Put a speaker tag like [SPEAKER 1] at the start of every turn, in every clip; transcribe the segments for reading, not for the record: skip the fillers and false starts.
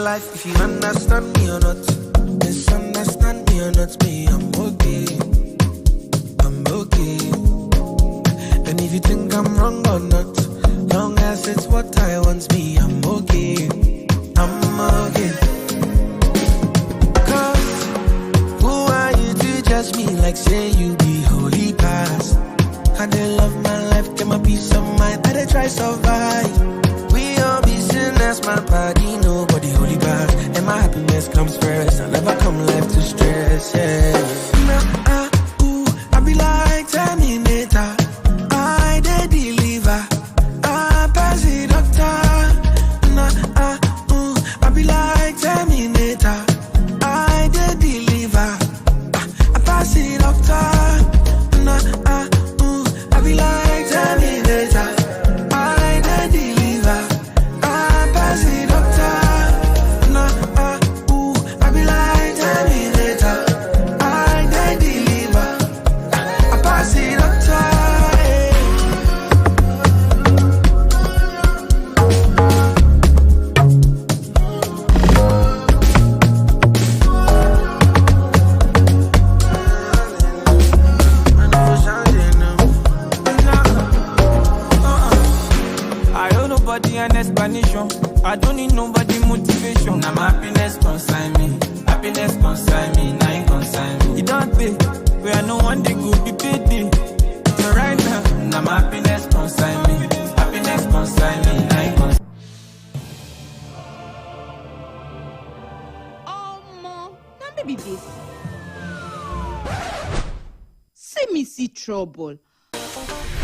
[SPEAKER 1] life if you understand me or not. Misunderstand me or not, me, I'm okay. I'm okay. And if you think I'm wrong or not, long as it's what I want, me, I'm okay. I'm okay. Cause who are you to judge me like say you be holy past? I dey love my life, get my peace of mind, I dey try survive. We all be sinners, my body, nobody holy back. And my happiness comes first, I never come left to stress, yeah. I be like Terminator, I dey deliver, I pass it doctor. I be like Terminator, I dey deliver, I pass it doctor. I be like Terminator, I dey deliver, I pass it doctor. I be like Terminator, I dey deliver, I pass it doctor.
[SPEAKER 2] I owe nobody an explanation. I don't need nobody motivation. Now my happiness consign me. Happiness consign me. Now it consign me. You don't pay. Where no one day could be paid. So right now my happiness consign me. Happiness consign me. Now it consign me.
[SPEAKER 3] Now maybe this. See me see trouble.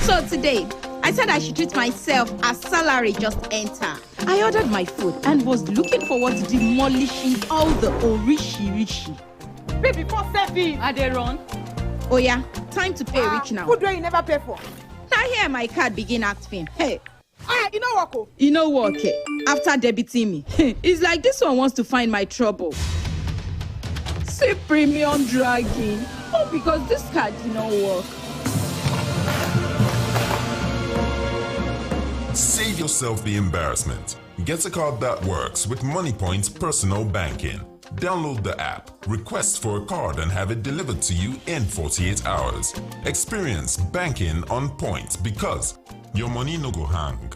[SPEAKER 3] So today, I said I should treat myself as salary just enter. I ordered my food and was looking forward to demolishing all the orishi.
[SPEAKER 4] Baby, before serving, are they run?
[SPEAKER 3] Oh yeah, time to pay rich now.
[SPEAKER 4] Food where you never pay for.
[SPEAKER 3] Now here my card begin acting. Hey.
[SPEAKER 4] You know what?
[SPEAKER 3] You know what? Okay. After debiting me, it's like this one wants to find my trouble. See premium dragging. Oh, because this card did not work.
[SPEAKER 5] Save yourself the embarrassment. Get a card that works with MoneyPoint's personal banking. Download the app, request for a card and have it delivered to you in 48 hours. Experience banking on point because your money no go hang.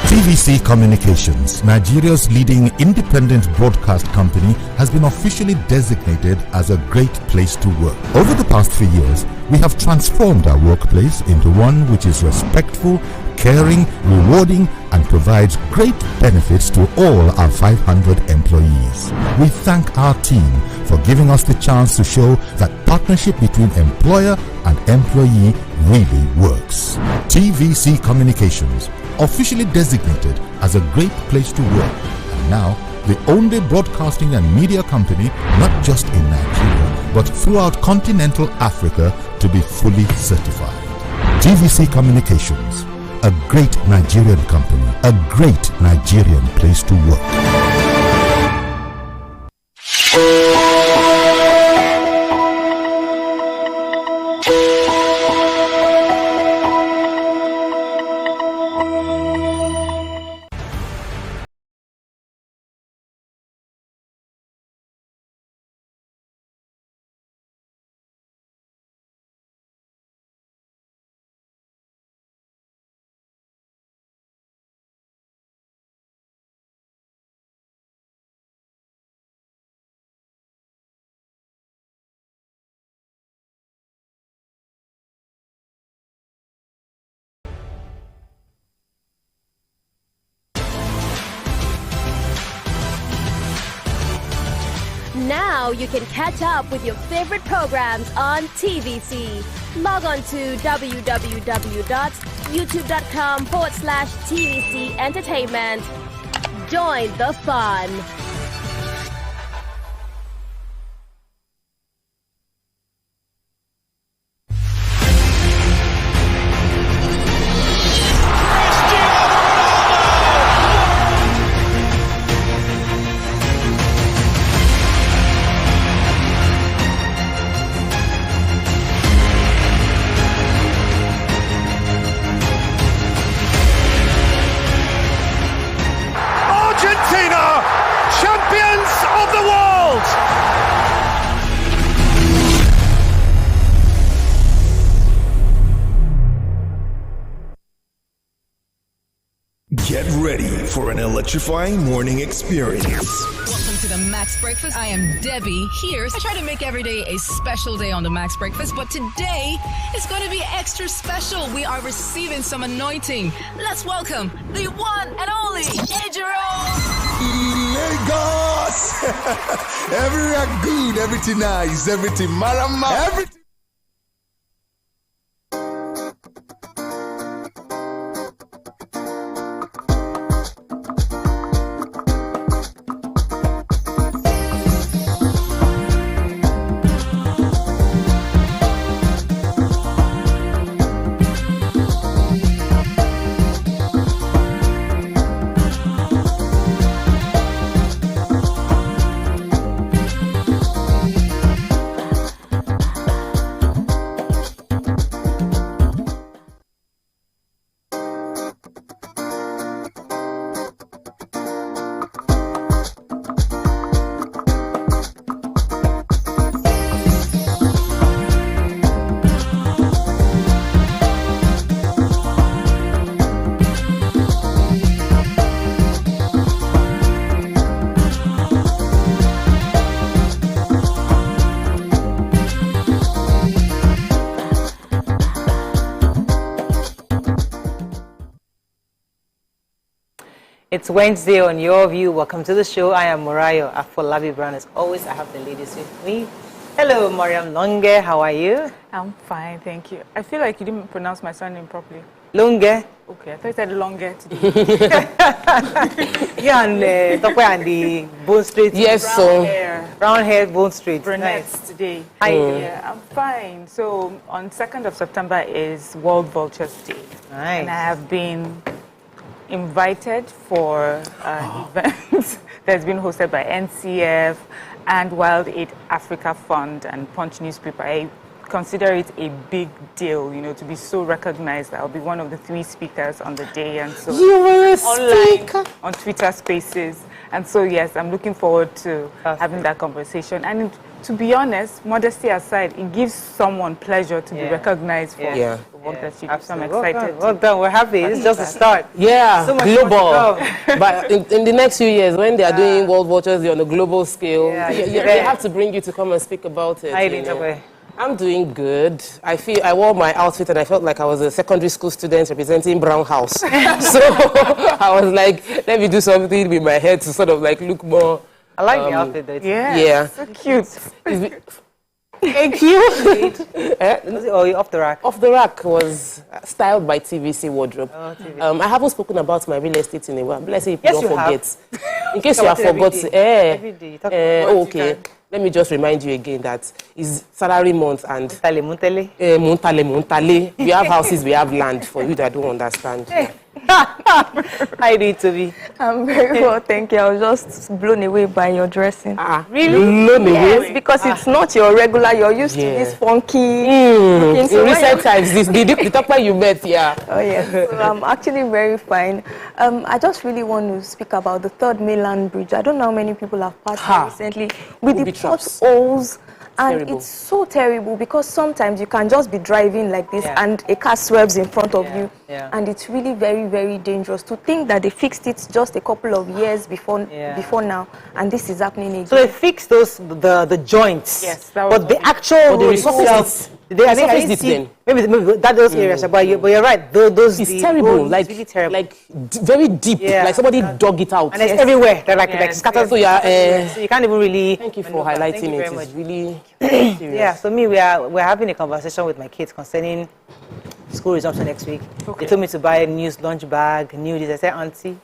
[SPEAKER 6] TVC Communications, Nigeria's leading independent broadcast company, has been officially designated as a great place to work. Over the past 3 years, we have transformed our workplace into one which is respectful, caring, rewarding, and provides great benefits to all our 500 employees. We thank our team for giving us the chance to show that partnership between employer and employee really works. TVC Communications, officially designated as a great place to work, and now the only broadcasting and media company not just in Nigeria but throughout continental Africa to be fully certified. TVC Communications, a great Nigerian company, a great Nigerian place to work.
[SPEAKER 7] Now you can catch up with your favorite programs on TVC. Log on to www.youtube.com/TVC Entertainment. Join the fun.
[SPEAKER 8] for an electrifying morning experience.
[SPEAKER 9] Welcome to the Max Breakfast. I am Debbie here. I try to make every day a special day on the Max Breakfast, but today is going to be extra special. We are receiving some anointing. Let's welcome the one and only Ejiro.
[SPEAKER 10] Lagos! Everywhere good, everything nice, everything marama, everything.
[SPEAKER 11] It's Wednesday on Your View. Welcome to the show. I am Morayo Afolabi Brown. As always, I have the ladies with me. Hello, Mariam Longe. How are you?
[SPEAKER 12] I'm fine, thank you. I feel like you didn't pronounce my surname properly.
[SPEAKER 11] Longe.
[SPEAKER 12] Okay, I thought you said Longe today.
[SPEAKER 11] Yeah, and the Bone Street.
[SPEAKER 12] Yes,
[SPEAKER 11] so brown hair, Bone Street.
[SPEAKER 12] Brunettes
[SPEAKER 11] Nice.
[SPEAKER 12] today.
[SPEAKER 11] Hi.
[SPEAKER 12] Yeah, I'm fine. So on 2nd of September is World Vultures Day.
[SPEAKER 11] Nice.
[SPEAKER 12] And I have been invited for an event that's been hosted by NCF and Wild Aid Africa Fund and Punch newspaper. I consider it a big deal, you know, to be so recognized. I'll be one of the 3 speakers on the day, and so online on Twitter Spaces. And so yes, I'm looking forward to having that conversation. And to be honest, modesty aside, it gives someone pleasure to be recognized for the work that you do. So I'm excited.
[SPEAKER 11] Well done. We're happy. It's just a start.
[SPEAKER 13] Yeah,
[SPEAKER 11] so much
[SPEAKER 13] global. But in the next few years, when they are doing World Vultures on a global scale, they have to bring you to come and speak about it. I'm doing good. I wore my outfit and I felt like I was a secondary school student representing Brown House. So I was like, let me do something with my head to sort of like look more.
[SPEAKER 11] I like the outfit though.
[SPEAKER 13] Yeah.
[SPEAKER 12] So cute.
[SPEAKER 13] Thank you.
[SPEAKER 11] Off the rack?
[SPEAKER 13] Off the rack was styled by TVC Wardrobe.
[SPEAKER 11] Oh, TVC.
[SPEAKER 13] I haven't spoken about my real estate in a while. Let's say if
[SPEAKER 11] Yes,
[SPEAKER 13] you don't
[SPEAKER 11] you have.
[SPEAKER 13] In case you have forgotten.
[SPEAKER 11] Every day. You talk about
[SPEAKER 13] Okay. Let me just remind you again that it's salary month and
[SPEAKER 11] Muntale.
[SPEAKER 13] Muntale. We have houses, we have land, for you that don't understand.
[SPEAKER 11] How do you to be?
[SPEAKER 14] I'm very well, thank you. I was just blown away by your dressing.
[SPEAKER 11] Really?
[SPEAKER 13] Blown away?
[SPEAKER 14] Yes, because it's not your regular. You're used to this funky looking.
[SPEAKER 13] So in recent times, the topper you met,
[SPEAKER 14] Oh yes. So I'm actually very fine. I just really want to speak about the 3rd mainland bridge. I don't know how many people have passed recently with the potholes. And
[SPEAKER 13] terrible.
[SPEAKER 14] It's so terrible because sometimes you can just be driving like this and a car swerves in front of you. And it's really very, very dangerous to think that they fixed it just a couple of years before now, and this is happening again.
[SPEAKER 11] So they fixed the joints.
[SPEAKER 12] Yes,
[SPEAKER 11] but the actual
[SPEAKER 13] road itself.
[SPEAKER 11] Maybe those areas, but you're right. Those
[SPEAKER 13] it's terrible, like
[SPEAKER 11] really terrible.
[SPEAKER 13] like very deep, like somebody dug it out,
[SPEAKER 11] and it's everywhere. They're like scattered.
[SPEAKER 13] So
[SPEAKER 11] so you can't even really.
[SPEAKER 13] Thank you for highlighting it. It's really
[SPEAKER 11] serious. So me, we're having a conversation with my kids concerning school resumption next week. They told me to buy a new lunch bag, new this. I said, Auntie,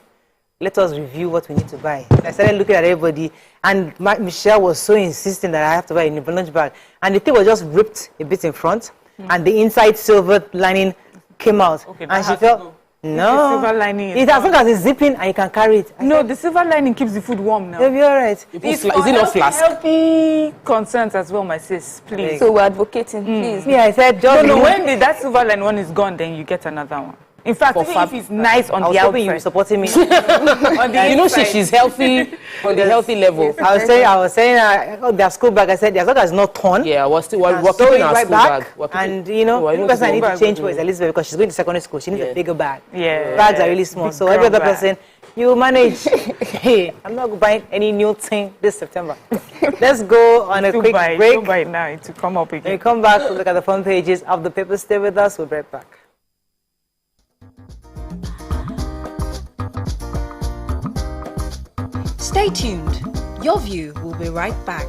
[SPEAKER 11] let us review what we need to buy. I started looking at everybody, and Michelle was so insisting that I have to buy a new lunch bag. And the thing was just ripped a bit in front, and the inside silver lining came out. And she felt, no,
[SPEAKER 12] silver lining
[SPEAKER 11] it's as long as it's zipping and you can carry it.
[SPEAKER 12] No, the silver lining keeps the food warm now.
[SPEAKER 11] You'll be all right.
[SPEAKER 12] Is it not flask? Healthy concerns as well, my sis, please.
[SPEAKER 14] So we're advocating, please.
[SPEAKER 11] Yeah, I said,
[SPEAKER 12] no, when that silver line one is gone, then you get another one. In fact, even if it's nice on the outside. I was hoping you were supporting me.
[SPEAKER 13] You know, she's healthy on the healthy level.
[SPEAKER 11] I was saying, their school bag. I said, as long as it's not torn.
[SPEAKER 13] Yeah, we're keeping our school bag.
[SPEAKER 11] And you know, the person I need to change for is Elizabeth because she's going to secondary school. She needs a bigger bag.
[SPEAKER 12] Yeah,
[SPEAKER 11] bags are really small. So every other person You manage. Hey, I'm not buying any new thing this September. Let's go on a quick break.
[SPEAKER 12] Don't buy it now to come up again.
[SPEAKER 11] When we come back, we'll look at the front pages of the paper. Stay with us. We'll be right back.
[SPEAKER 15] Stay tuned. Your View will be right back.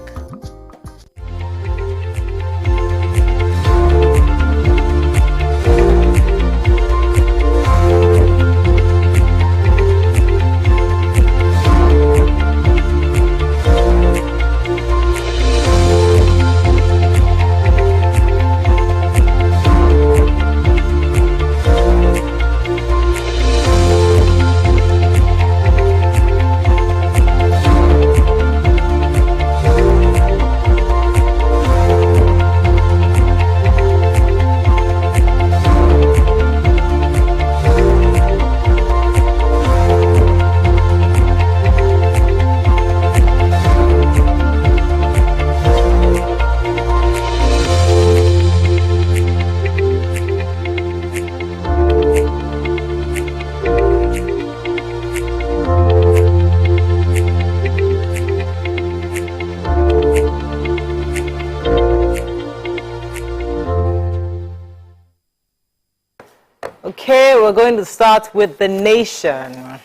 [SPEAKER 11] Okay, we're going to start with the nation.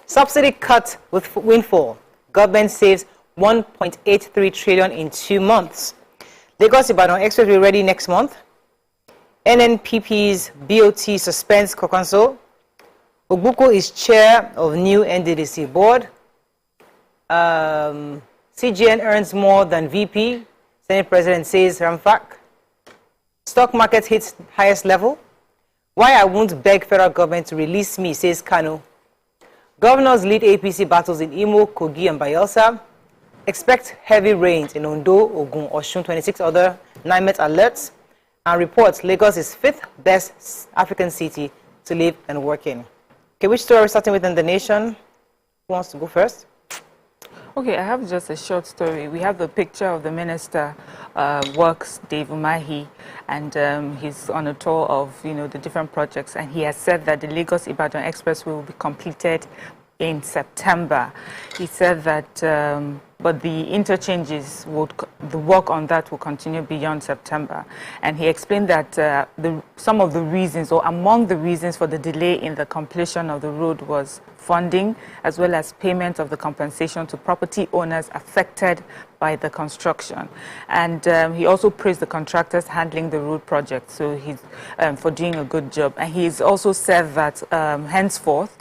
[SPEAKER 11] Subsidy cut with windfall. Government saves 1.83 trillion in 2 months. Lagos Ibadan Express will be ready next month. NNPP's BOT suspends Kokanso. Ogbuko is chair of new NDDC board. CGN earns more than VP. Senate President says Ramfak. Stock market hits highest level. Why I won't beg federal government to release me, says Kanu. Governors lead APC battles in Imo, Kogi, and Bayelsa. Expect heavy rains in Ondo, Ogun, Osun, 26 other NIMET alerts. And reports Lagos is 5th best African city to live and work in. Okay, which story are we starting with in the nation? Who wants to go first?
[SPEAKER 12] Okay, I have just a short story. We have the picture of the Minister Works, Dave Umahi, and he's on a tour of, the different projects, and he has said that the Lagos-Ibadan Express will be completed in September. He said that, but the interchanges, the work on that will continue beyond September. And he explained that some of the reasons, or among the reasons for the delay in the completion of the road was funding, as well as payment of the compensation to property owners affected by the construction. And he also praised the contractors handling the road project, so he's for doing a good job. And he's also said that henceforth,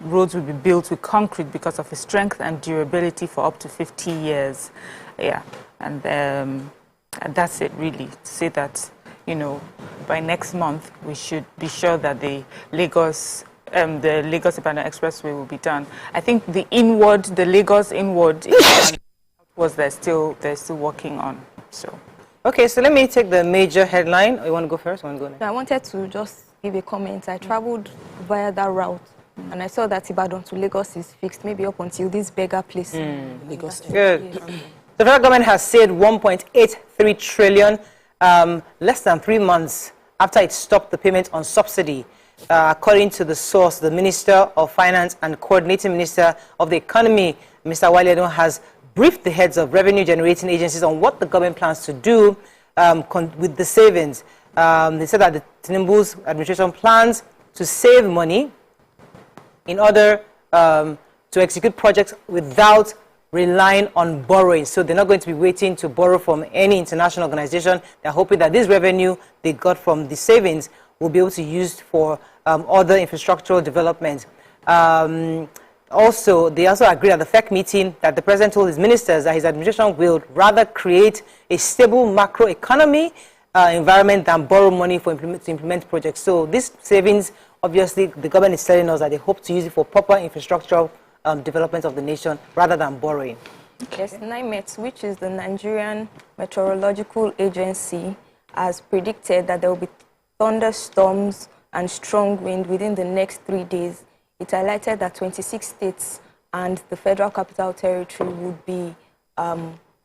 [SPEAKER 12] roads will be built with concrete because of its strength and durability for up to 50 years. Yeah, and that's it really, to say that, by next month, we should be sure that the Lagos-Ibadan Expressway will be done. I think the Lagos inward was they're still working on. So. Okay,
[SPEAKER 11] so let me take the major headline. You want to go first? I
[SPEAKER 14] wanted to just give a comment. I traveled via that route, and I saw that Ibadan to Lagos is fixed, maybe up until this beggar place.
[SPEAKER 11] Lagos. Good. The federal government has saved 1.83 trillion less than 3 months after it stopped the payment on subsidy. According to the source, the Minister of Finance and Coordinating Minister of the Economy, Mr. Wale Edun, has briefed the heads of revenue-generating agencies on what the government plans to do with the savings. They said that the Tinubu's administration plans to save money in order to execute projects without relying on borrowing. So they're not going to be waiting to borrow from any international organization. They're hoping that this revenue they got from the savings will be able to use for other infrastructural development. Also, they also agreed at the FEC meeting that the president told his ministers that his administration will rather create a stable macroeconomy environment than borrow money to implement projects. So these savings, obviously, the government is telling us that they hope to use it for proper infrastructural development of the nation rather than borrowing.
[SPEAKER 14] Yes, NIMET, which is the Nigerian Meteorological Agency, has predicted that there will be thunderstorms and strong wind within the next 3 days. It highlighted that 26 states and the Federal Capital Territory would be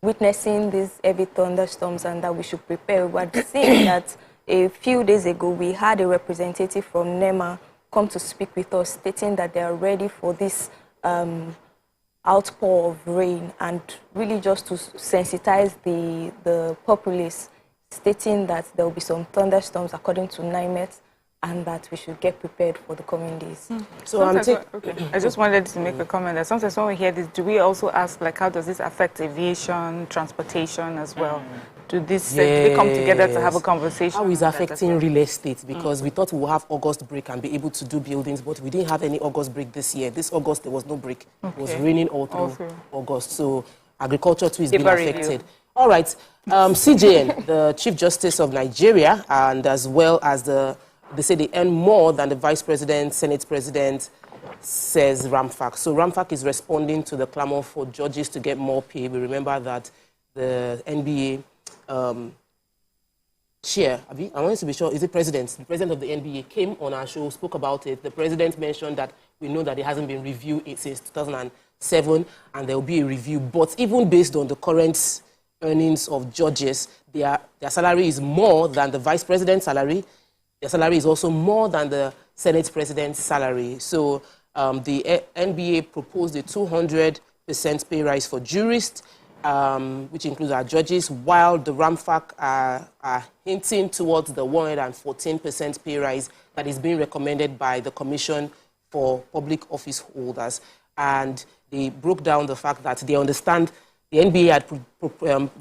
[SPEAKER 14] witnessing these heavy thunderstorms and that we should prepare. We were seeing that a few days ago we had a representative from NEMA come to speak with us, stating that they are ready for this outpour of rain, and really just to sensitize the populace, stating that there will be some thunderstorms according to NIMET, and that we should get prepared for the coming days.
[SPEAKER 12] So I just wanted to make a comment that sometimes when we hear this, do we also ask, like, how does this affect aviation, transportation as well? Do they come together to have a conversation?
[SPEAKER 13] How is affecting real estate? Because we thought we would have August break and be able to do buildings, but we didn't have any August break this year. This August, there was no break. It was raining all through August. So agriculture too is being affected. All right. CJN, the Chief Justice of Nigeria, and as well as they say they earn more than the Vice President, Senate President, says Ramfac. So Ramfac is responding to the clamor for judges to get more pay. We remember that the NBA chair, I want to be sure, is it president? The president of the NBA came on our show, spoke about it. The president mentioned that we know that it hasn't been reviewed since 2007, and there will be a review. But even based on the current earnings of judges, their salary is more than the vice president's salary. Their salary is also more than the Senate president's salary. So the NBA proposed a 200% pay rise for jurists, which includes our judges, while the Ramfac are hinting towards the 114% pay rise that is being recommended by the Commission for Public Office Holders. And they broke down the fact that they understand the NBA had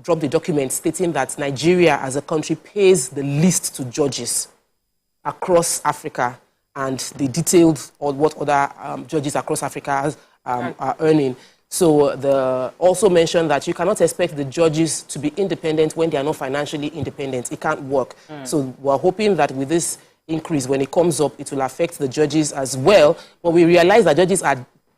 [SPEAKER 13] dropped a document stating that Nigeria as a country pays the least to judges across Africa, and they detailed what other judges across Africa are earning. So they also mentioned that you cannot expect the judges to be independent when they are not financially independent. It can't work. So we're hoping that with this increase, when it comes up, it will affect the judges as well. But we realize that judges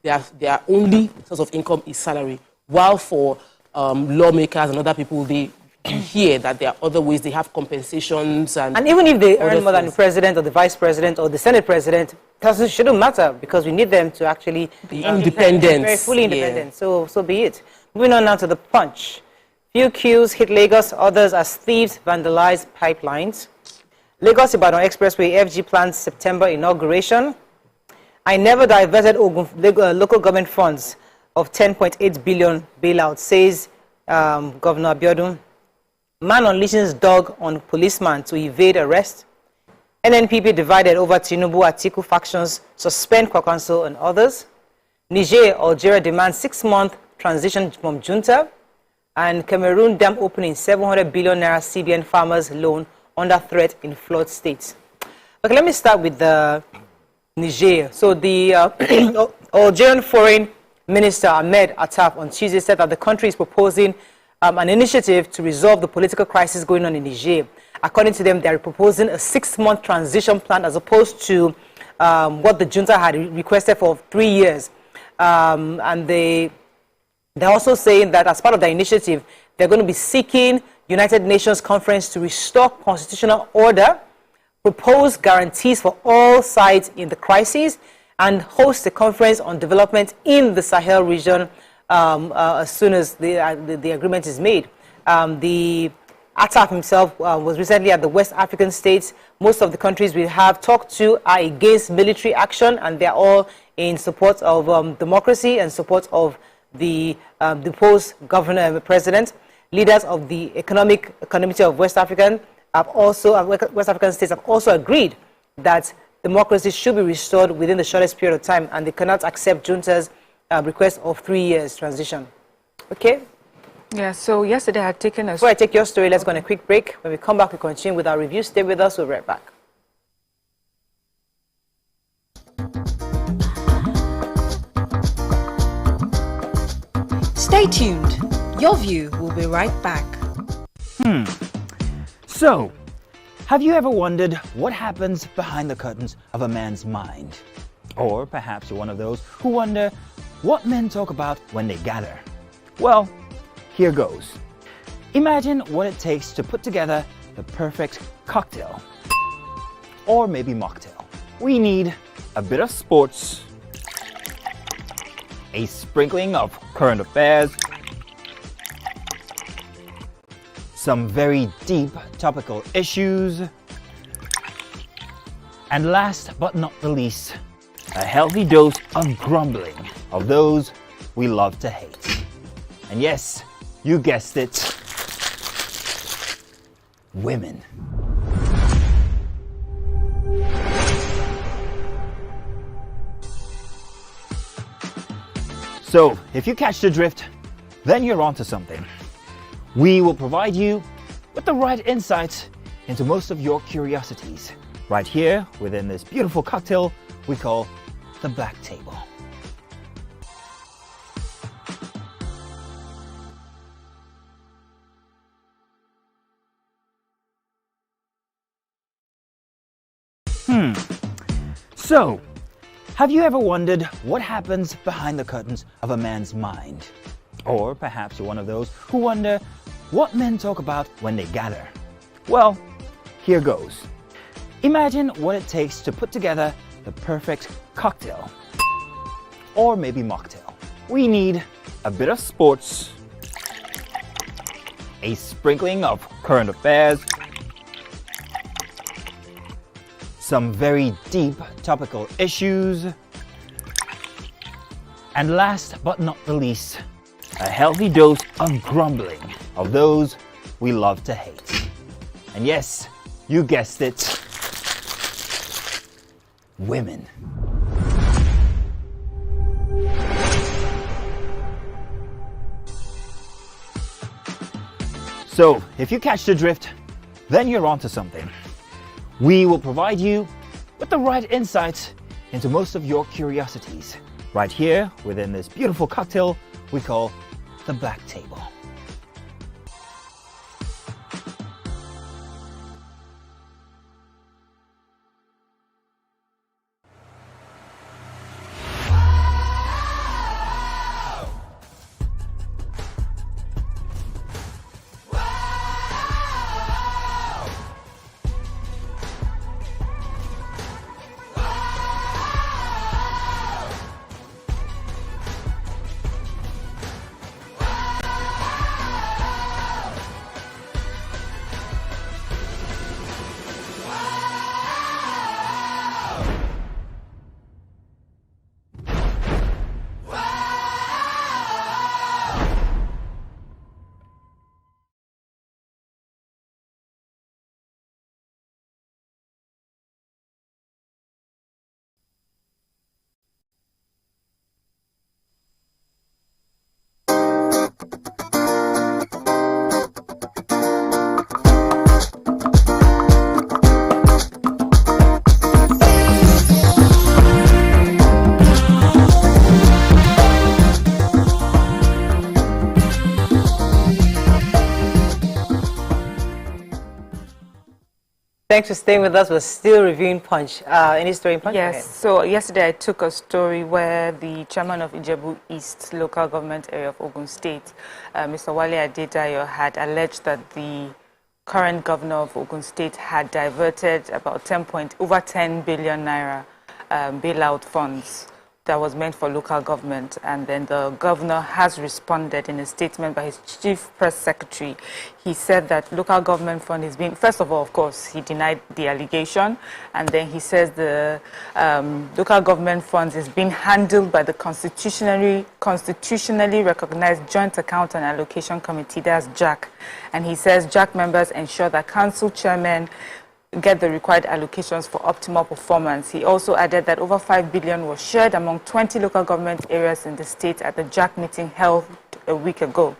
[SPEAKER 13] their only source of income is salary, while for lawmakers and other people, they hear that there are other ways they have compensations. And
[SPEAKER 11] even if they earn more than the president or the vice president or the Senate president, it shouldn't matter, because we need them to actually
[SPEAKER 13] be independent.
[SPEAKER 11] Very fully independent. Yeah. So be it. Moving on now to the Punch. Few queues hit Lagos, others as thieves vandalize pipelines. Lagos-Ibadan Expressway FG plans September inauguration. I never diverted local government funds of 10.8 billion bailout, says Governor Abiodun. Man unleashes dog on policeman to evade arrest. NNPP divided over Tinubu Atiku factions, suspend Kwankwaso and others. Algeria demands 6-month transition from junta. And Cameroon dam opening 700 billion naira CBN farmers loan under threat in flood states. Okay, let me start with the Niger. So the Algerian Foreign Minister Ahmed Attaf on Tuesday said that the country is proposing an initiative to resolve the political crisis going on in Niger. According to them, they are proposing a 6-month transition plan as opposed to what the junta had requested for 3 years. And they're also saying that as part of their initiative, they're going to be seeking United Nations Conference to restore constitutional order, propose guarantees for all sides in the crisis, and host a conference on development in the Sahel region as soon as the agreement is made. The Attaf himself was recently at the West African states. Most of the countries we have talked to are against military action, and they're all in support of democracy and support of the deposed governor and president. Leaders of the Economic Community of West African states have also agreed that democracy should be restored within the shortest period of time, and they cannot accept junta's request of 3 years transition. Okay?
[SPEAKER 12] Yeah, so yesterday I had taken a...
[SPEAKER 11] Before I take your story, let's go on a quick break. When we come back, we continue with our review. Stay with us. We'll be right back.
[SPEAKER 15] Stay tuned. Your View will be right back.
[SPEAKER 16] So, have you ever wondered what happens behind the curtains of a man's mind? Or perhaps you're one of those who wonder what men talk about when they gather. Well, here goes. Imagine what it takes to put together the perfect cocktail. Or maybe mocktail. We need a bit of sports, a sprinkling of current affairs, some very deep topical issues, And last but not the least, a healthy dose of grumbling of those we love to hate. And yes, you guessed it, women. So, if you catch the drift, then you're onto something. We will provide you with the right insights into most of your curiosities, right here within this beautiful cocktail we call the Black Table. So, have you ever wondered what happens behind the curtains of a man's mind? Or perhaps you're one of those who wonder what men talk about when they gather. Well, here goes. Imagine what it takes to put together the perfect cocktail, or maybe mocktail. We need a bit of sports, a sprinkling of current affairs, some very deep topical issues, and last but not the least, a healthy dose of grumbling of those we love to hate. And yes, you guessed it, women. So, if you catch the drift, then you're onto something. We will provide you with the right insights into most of your curiosities, right here within this beautiful cocktail we call the Black Table.
[SPEAKER 11] Thanks for staying with us. We're still reviewing Punch. Any story in Punch?
[SPEAKER 12] Yes. So yesterday I took a story where the chairman of Ijebu East local government area of Ogun State, Mr. Wale Adedayo, had alleged that the current governor of Ogun State had diverted about over 10 billion naira bailout funds that was meant for local government, and then the governor has responded in a statement by his chief press secretary. He said that local government fund is being, first of all, of course, he denied the allegation, and then he says the local government funds is being handled by the constitutionally recognized Joint Account and Allocation Committee, that's JAC. And he says JAC members ensure that council chairmen get the required allocations for optimal performance. He also added that over 5 billion was shared among 20 local government areas in the state at the JAC meeting held a week ago.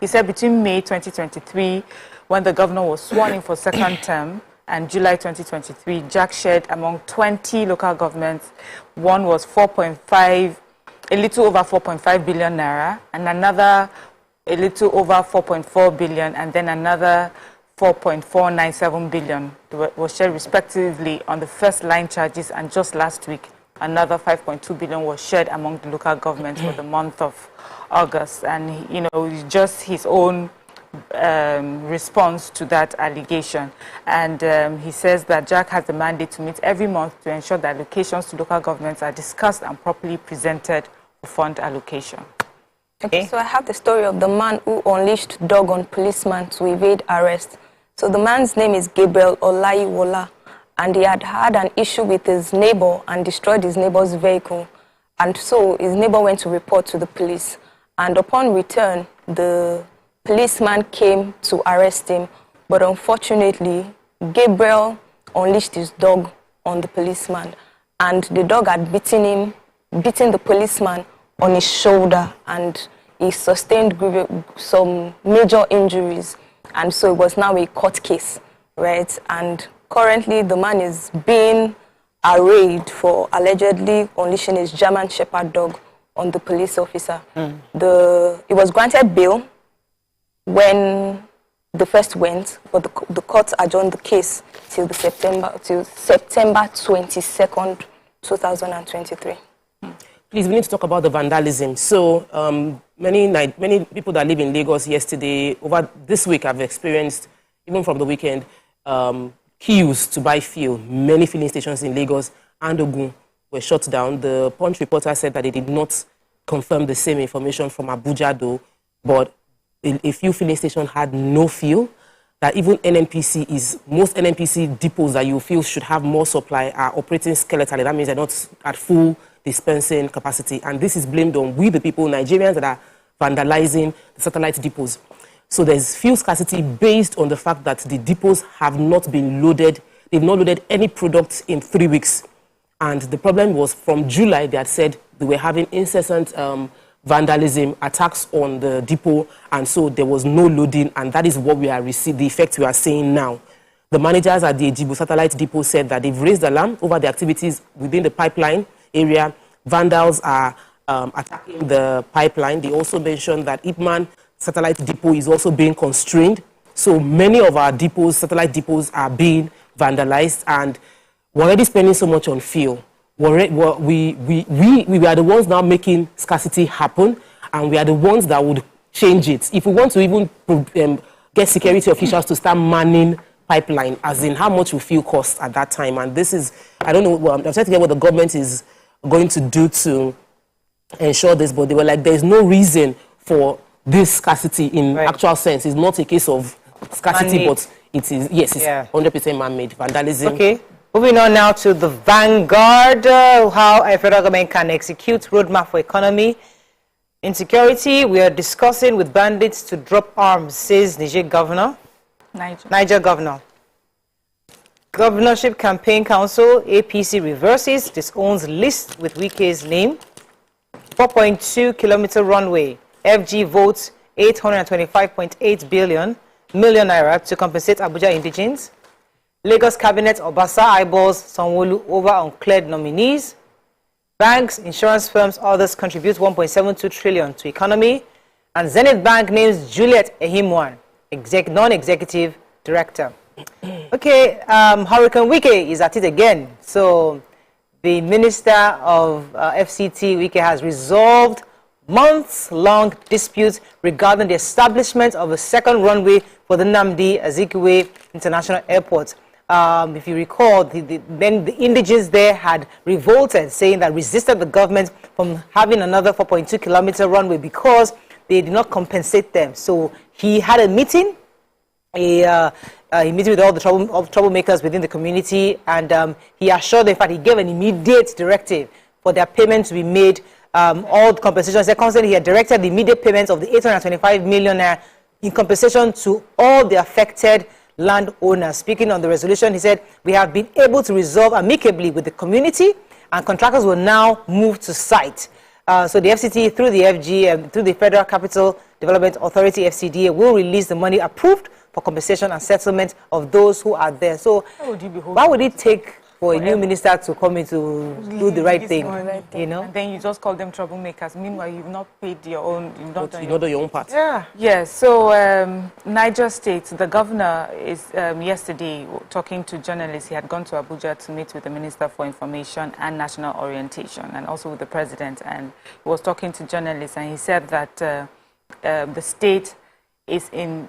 [SPEAKER 12] He said between May 2023, when the governor was sworn in for second term, and July 2023, JAC shared among 20 local governments. One was a little over 4.5 billion naira, and another a little over 4.4 billion, and then another 4.497 billion was shared respectively on the first line charges, and just last week another 5.2 billion was shared among the local governments for the month of August. And you know, just his own response to that allegation. And he says that JAC has the mandate to meet every month to ensure that allocations to local governments are discussed and properly presented for fund allocation.
[SPEAKER 14] Okay, so I have the story of the man who unleashed dog on policeman to evade arrest. So the man's name is Gabriel Olayiwola, and he had had an issue with his neighbor and destroyed his neighbor's vehicle. And so his neighbor went to report to the police. And upon return, the policeman came to arrest him. But unfortunately, Gabriel unleashed his dog on the policeman. And the dog had beaten the policeman on his shoulder. And he sustained some major injuries. And so it was now a court case, right? And currently, the man is being arraigned for allegedly unleashing his German Shepherd dog on the police officer. It was granted bail when the first went, but the court adjourned the case till September 22nd, 2023.
[SPEAKER 13] Please, we need to talk about the vandalism. So many people that live in Lagos yesterday, over this week, have experienced, even from the weekend, queues to buy fuel. Many filling stations in Lagos and Ogun were shut down. The Punch reporter said that they did not confirm the same information from Abuja, though, but a few filling stations had no fuel. That even most NNPC depots that you feel should have more supply are operating skeletally. That means they're not at full dispensing capacity. And this is blamed on we, the people, Nigerians, that are vandalizing the satellite depots. So there's fuel scarcity based on the fact that the depots have not been loaded. They've not loaded any products in 3 weeks. And the problem was from July, they had said they were having incessant vandalism, attacks on the depot, and so there was no loading, and that is what we are receiving, the effect we are seeing now. The managers at the Ejibo satellite depot said that they've raised alarm over the activities within the pipeline area. Vandals are attacking the pipeline. They also mentioned that Ipman satellite depot is also being constrained. So many of our depots, satellite depots, are being vandalized, and we're already spending so much on fuel. We are the ones now making scarcity happen, and we are the ones that would change it. If we want to even get security officials to start manning pipeline, as in how much will fuel cost at that time. And this is, I don't know, I'm trying to get what the government is going to do to ensure this, but they were like, there's no reason for this scarcity in actual sense. It's not a case of scarcity, but it is, yes, it's 100% man-made vandalism.
[SPEAKER 11] Okay. Moving on now to the Vanguard, how a federal government can execute roadmap for economy. Insecurity, we are discussing with bandits to drop arms, says Niger governor. Niger governor. Governorship Campaign Council, APC reverses, disowns list with Wike's name. 4.2-kilometer runway, FG votes 825.8 million naira to compensate Abuja indigents. Lagos Cabinet Obasa eyeballs Sanwo-Olu over uncleared nominees. Banks, insurance firms, others contribute 1.72 trillion to economy. And Zenith Bank names Juliet Ehimwan, non-executive director. Okay, Hurricane Wike is at it again. So the Minister of FCT, Wike, has resolved months-long disputes regarding the establishment of a second runway for the Nnamdi Azikiwe International Airport. If you recall, then the indigents there had revolted, saying that resisted the government from having another 4.2-kilometer runway because they did not compensate them. So he had a meeting, a meeting with all the troublemakers within the community, and he assured them, in fact, he gave an immediate directive for their payment to be made. All the compensations, secondly, he had directed the immediate payments of the 825 million in compensation to all the affected landowners. Speaking on the resolution, he said, we have been able to resolve amicably with the community, and contractors will now move to site. So the FCT, through the FG, through the Federal Capital Development Authority, FCDA, will release the money approved for compensation and settlement of those who are there. So why would it take for a new minister to come in to do the right thing, you know?
[SPEAKER 12] And then you just call them troublemakers. Meanwhile, you've not paid your own, you've not done
[SPEAKER 13] your own part.
[SPEAKER 12] Yeah. Yes. So Niger State, the governor is yesterday talking to journalists. He had gone to Abuja to meet with the Minister for Information and National Orientation, and also with the president. And he was talking to journalists, and he said that the state is in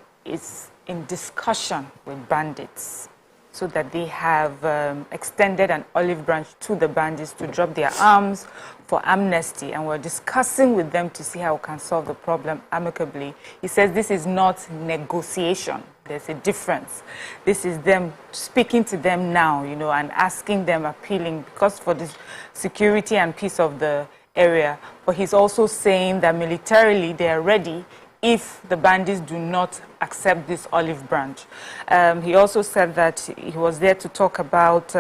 [SPEAKER 12] discussion with bandits, so that they have extended an olive branch to the bandits to drop their arms for amnesty, and we're discussing with them to see how we can solve the problem amicably. He says this is not negotiation. There's a difference. This is them speaking to them now, you know, and asking them, appealing, because for the security and peace of the area. But he's also saying that militarily they are ready if the bandits do not accept this olive branch. He also said that he was there to talk about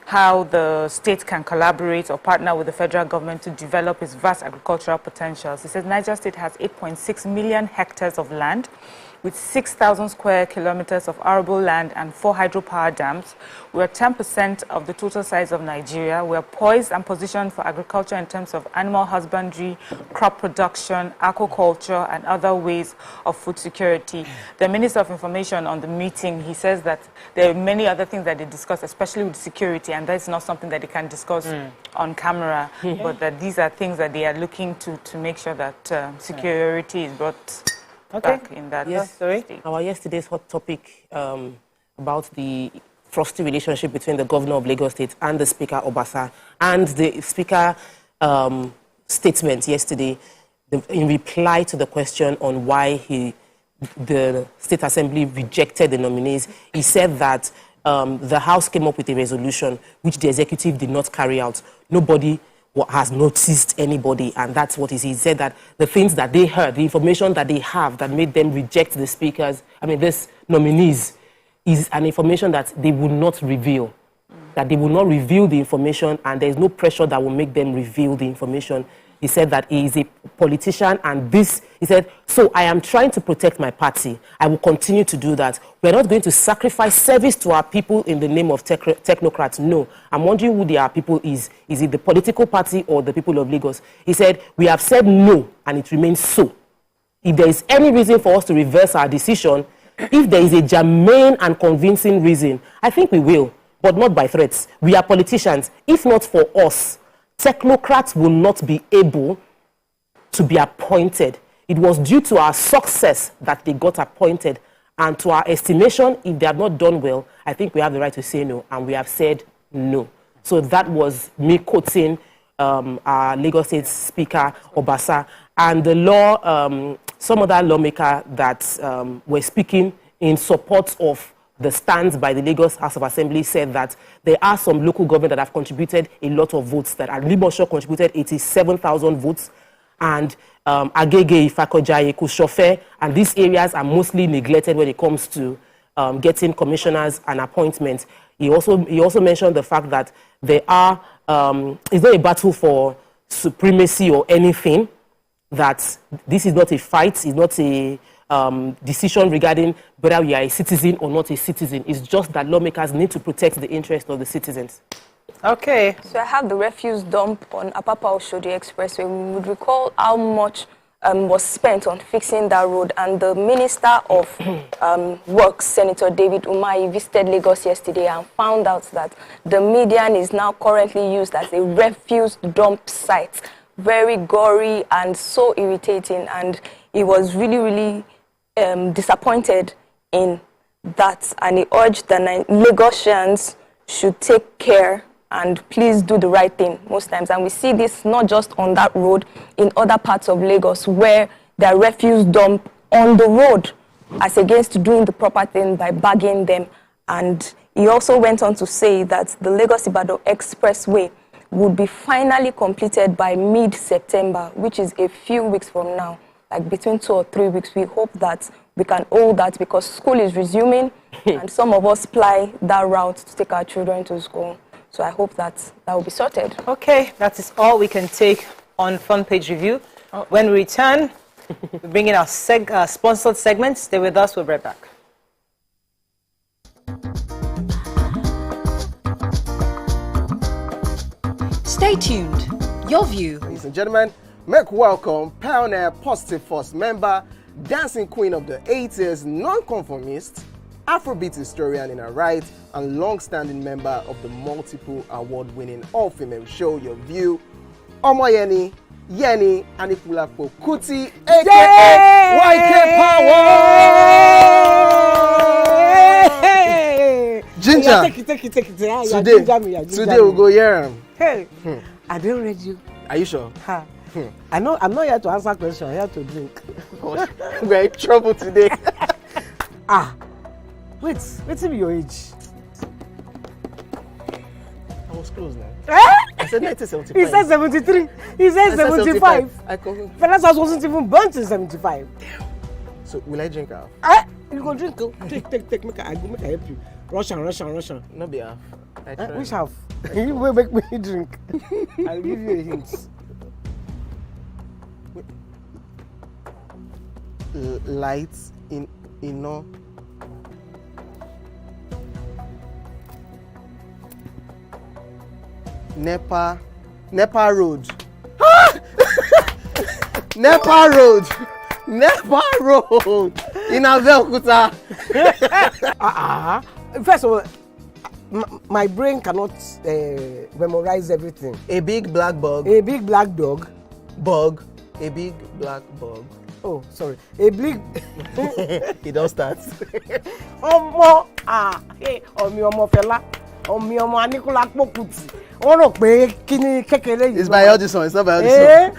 [SPEAKER 12] how the state can collaborate or partner with the federal government to develop its vast agricultural potentials. He says Niger State has 8.6 million hectares of land, with 6,000 square kilometers of arable land and 4 hydropower dams. We are 10% of the total size of Nigeria. We are poised and positioned for agriculture in terms of animal husbandry, crop production, aquaculture, and other ways of food security. The Minister of Information on the meeting, he says that there are many other things that they discuss, especially with security, and that's not something that they can discuss on camera, but that these are things that they are looking to make sure that security is brought back in that.
[SPEAKER 13] Yes, sorry. Our yesterday's hot topic about the frosty relationship between the governor of Lagos State and the Speaker Obasa, and the Speaker statement yesterday in reply to the question on why the State Assembly rejected the nominees. He said that the House came up with a resolution which the executive did not carry out. Nobody has noticed anybody, and that's what he said, that the things that they heard, the information that they have that made them reject the speakers, these nominees, is an information that they will not reveal. That they will not reveal the information, and there is no pressure that will make them reveal the information. He said that he is a politician, and he said, so I am trying to protect my party. I will continue to do that. We're not going to sacrifice service to our people in the name of technocrats. No. I'm wondering who their people is. Is it the political party or the people of Lagos? He said, we have said no, and it remains so. If there is any reason for us to reverse our decision, if there is a germane and convincing reason, I think we will, but not by threats. We are politicians. If not for us, technocrats will not be able to be appointed. It was due to our success that they got appointed, and to our estimation, if they have not done well, I think we have the right to say no, and we have said no. So that was me quoting our Lagos State Speaker Obasa, and the law, some other lawmaker that were speaking in support of the stands by the Lagos House of Assembly said that there are some local government that have contributed a lot of votes, that Alimosho contributed 87,000 votes, and Agege, Ifakojaye, Kushofe, and these areas are mostly neglected when it comes to getting commissioners and appointments. He also mentioned the fact that there are, it's not a battle for supremacy or anything, that this is not a fight, it's not a decision regarding whether we are a citizen or not a citizen. It's just that lawmakers need to protect the interest of the citizens.
[SPEAKER 14] Okay. So I have the refuse dump on Apapa-Oshodi Expressway. We would recall how much was spent on fixing that road, and the Minister of Works, Senator David Umahi, visited Lagos yesterday and found out that the median is now currently used as a refuse dump site. Very gory and so irritating, and he was really, really disappointed in that, and he urged that Lagosians should take care and please do the right thing most times. And we see this not just on that road, in other parts of Lagos where there are refuse dump on the road, as against doing the proper thing by bagging them. And he also went on to say that the Lagos-Ibadan Expressway would be finally completed by mid-September, which is a few weeks from now, like between 2 or 3 weeks. We hope that we can hold that, because school is resuming and some of us ply that route to take our children to school. So I hope that will be sorted.
[SPEAKER 11] Okay, that is all we can take on Front Page Review. When we return, we bring in our sponsored segments. Stay with us, we'll be right back.
[SPEAKER 15] Stay tuned. Your view.
[SPEAKER 17] Ladies and gentlemen, make welcome pioneer Positive Force member, dancing queen of the 80s, non-conformist, Afrobeat historian in her right, and long-standing member of the multiple award-winning all-female show Your View, Omoyeni Yeni Anikulapo Kuti, aka YK Power! Ginger!
[SPEAKER 18] Take it.
[SPEAKER 17] Today we'll go here.
[SPEAKER 18] Hey, I didn't read you.
[SPEAKER 17] Are you sure?
[SPEAKER 18] Ha. I'm not here to answer questions, I'm here to drink.
[SPEAKER 17] We're in trouble today.
[SPEAKER 18] Wait till your age.
[SPEAKER 17] I was close now.
[SPEAKER 18] Eh?
[SPEAKER 17] I said 1975.
[SPEAKER 18] He said 73. He said 75. Fellas wasn't even born in 75.
[SPEAKER 17] So will I drink half?
[SPEAKER 18] Eh? You go drink. Take. Make I help you. Russian.
[SPEAKER 17] No be half.
[SPEAKER 18] Which half? You will make me drink. I'll give you a hint.
[SPEAKER 17] Lights in no. Nepa Road. Nepa Road in Abeokuta.
[SPEAKER 18] First of all, my brain cannot memorize everything.
[SPEAKER 17] A big black bug.
[SPEAKER 18] A big black dog.
[SPEAKER 17] Bug. A big black bug.
[SPEAKER 18] Oh, sorry. A big.
[SPEAKER 17] It don't start.
[SPEAKER 18] Ọmọ fẹlá. Ọmọ Aníkúlá Pókùtì. Wọ́n rò pé kí ni kékeré yìí.
[SPEAKER 17] It's by Audison. It's not by Audison.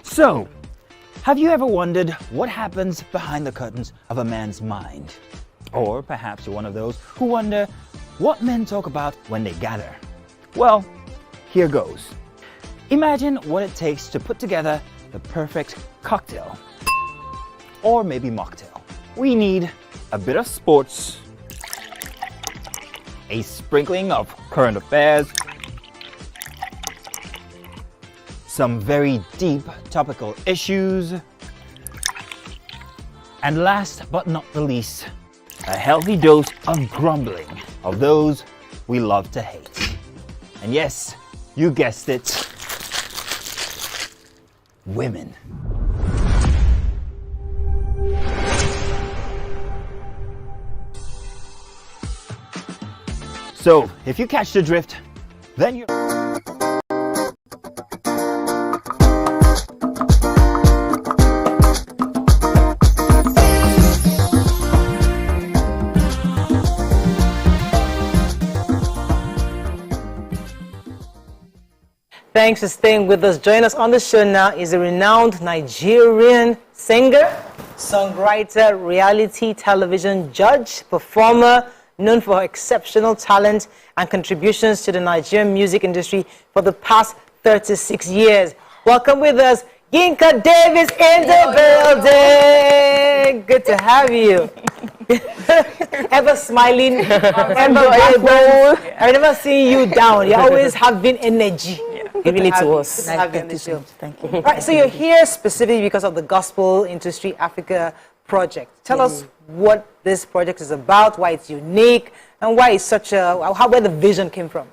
[SPEAKER 16] So, have you ever wondered what happens behind the curtains of a man's mind? Or perhaps you're one of those who wonder what men talk about when they gather. Well, here goes. Imagine what it takes to put together the perfect cocktail. Or maybe mocktail. We need a bit of sports, a sprinkling of current affairs, some very deep topical issues, and last but not the least, a healthy dose of grumbling of those we love to hate. And yes, you guessed it, women. So, if you catch the drift, then you're...
[SPEAKER 11] Thanks for staying with us. Join us on the show now is a renowned Nigerian singer, songwriter, reality television judge, performer, known for her exceptional talent and contributions to the Nigerian music industry for the past 36 years. Welcome with us, Yinka Davis in the building. Good to have you. Ever smiling, ever vibrant. I've never seen you down. You always having energy.
[SPEAKER 13] Giving it to us.
[SPEAKER 11] Nice to have you on the show. Thank you. Right, so you're here specifically because of the Gospel Industry Africa project. Tell us what this project is about, why it's unique, and why it's such a, where the vision came from.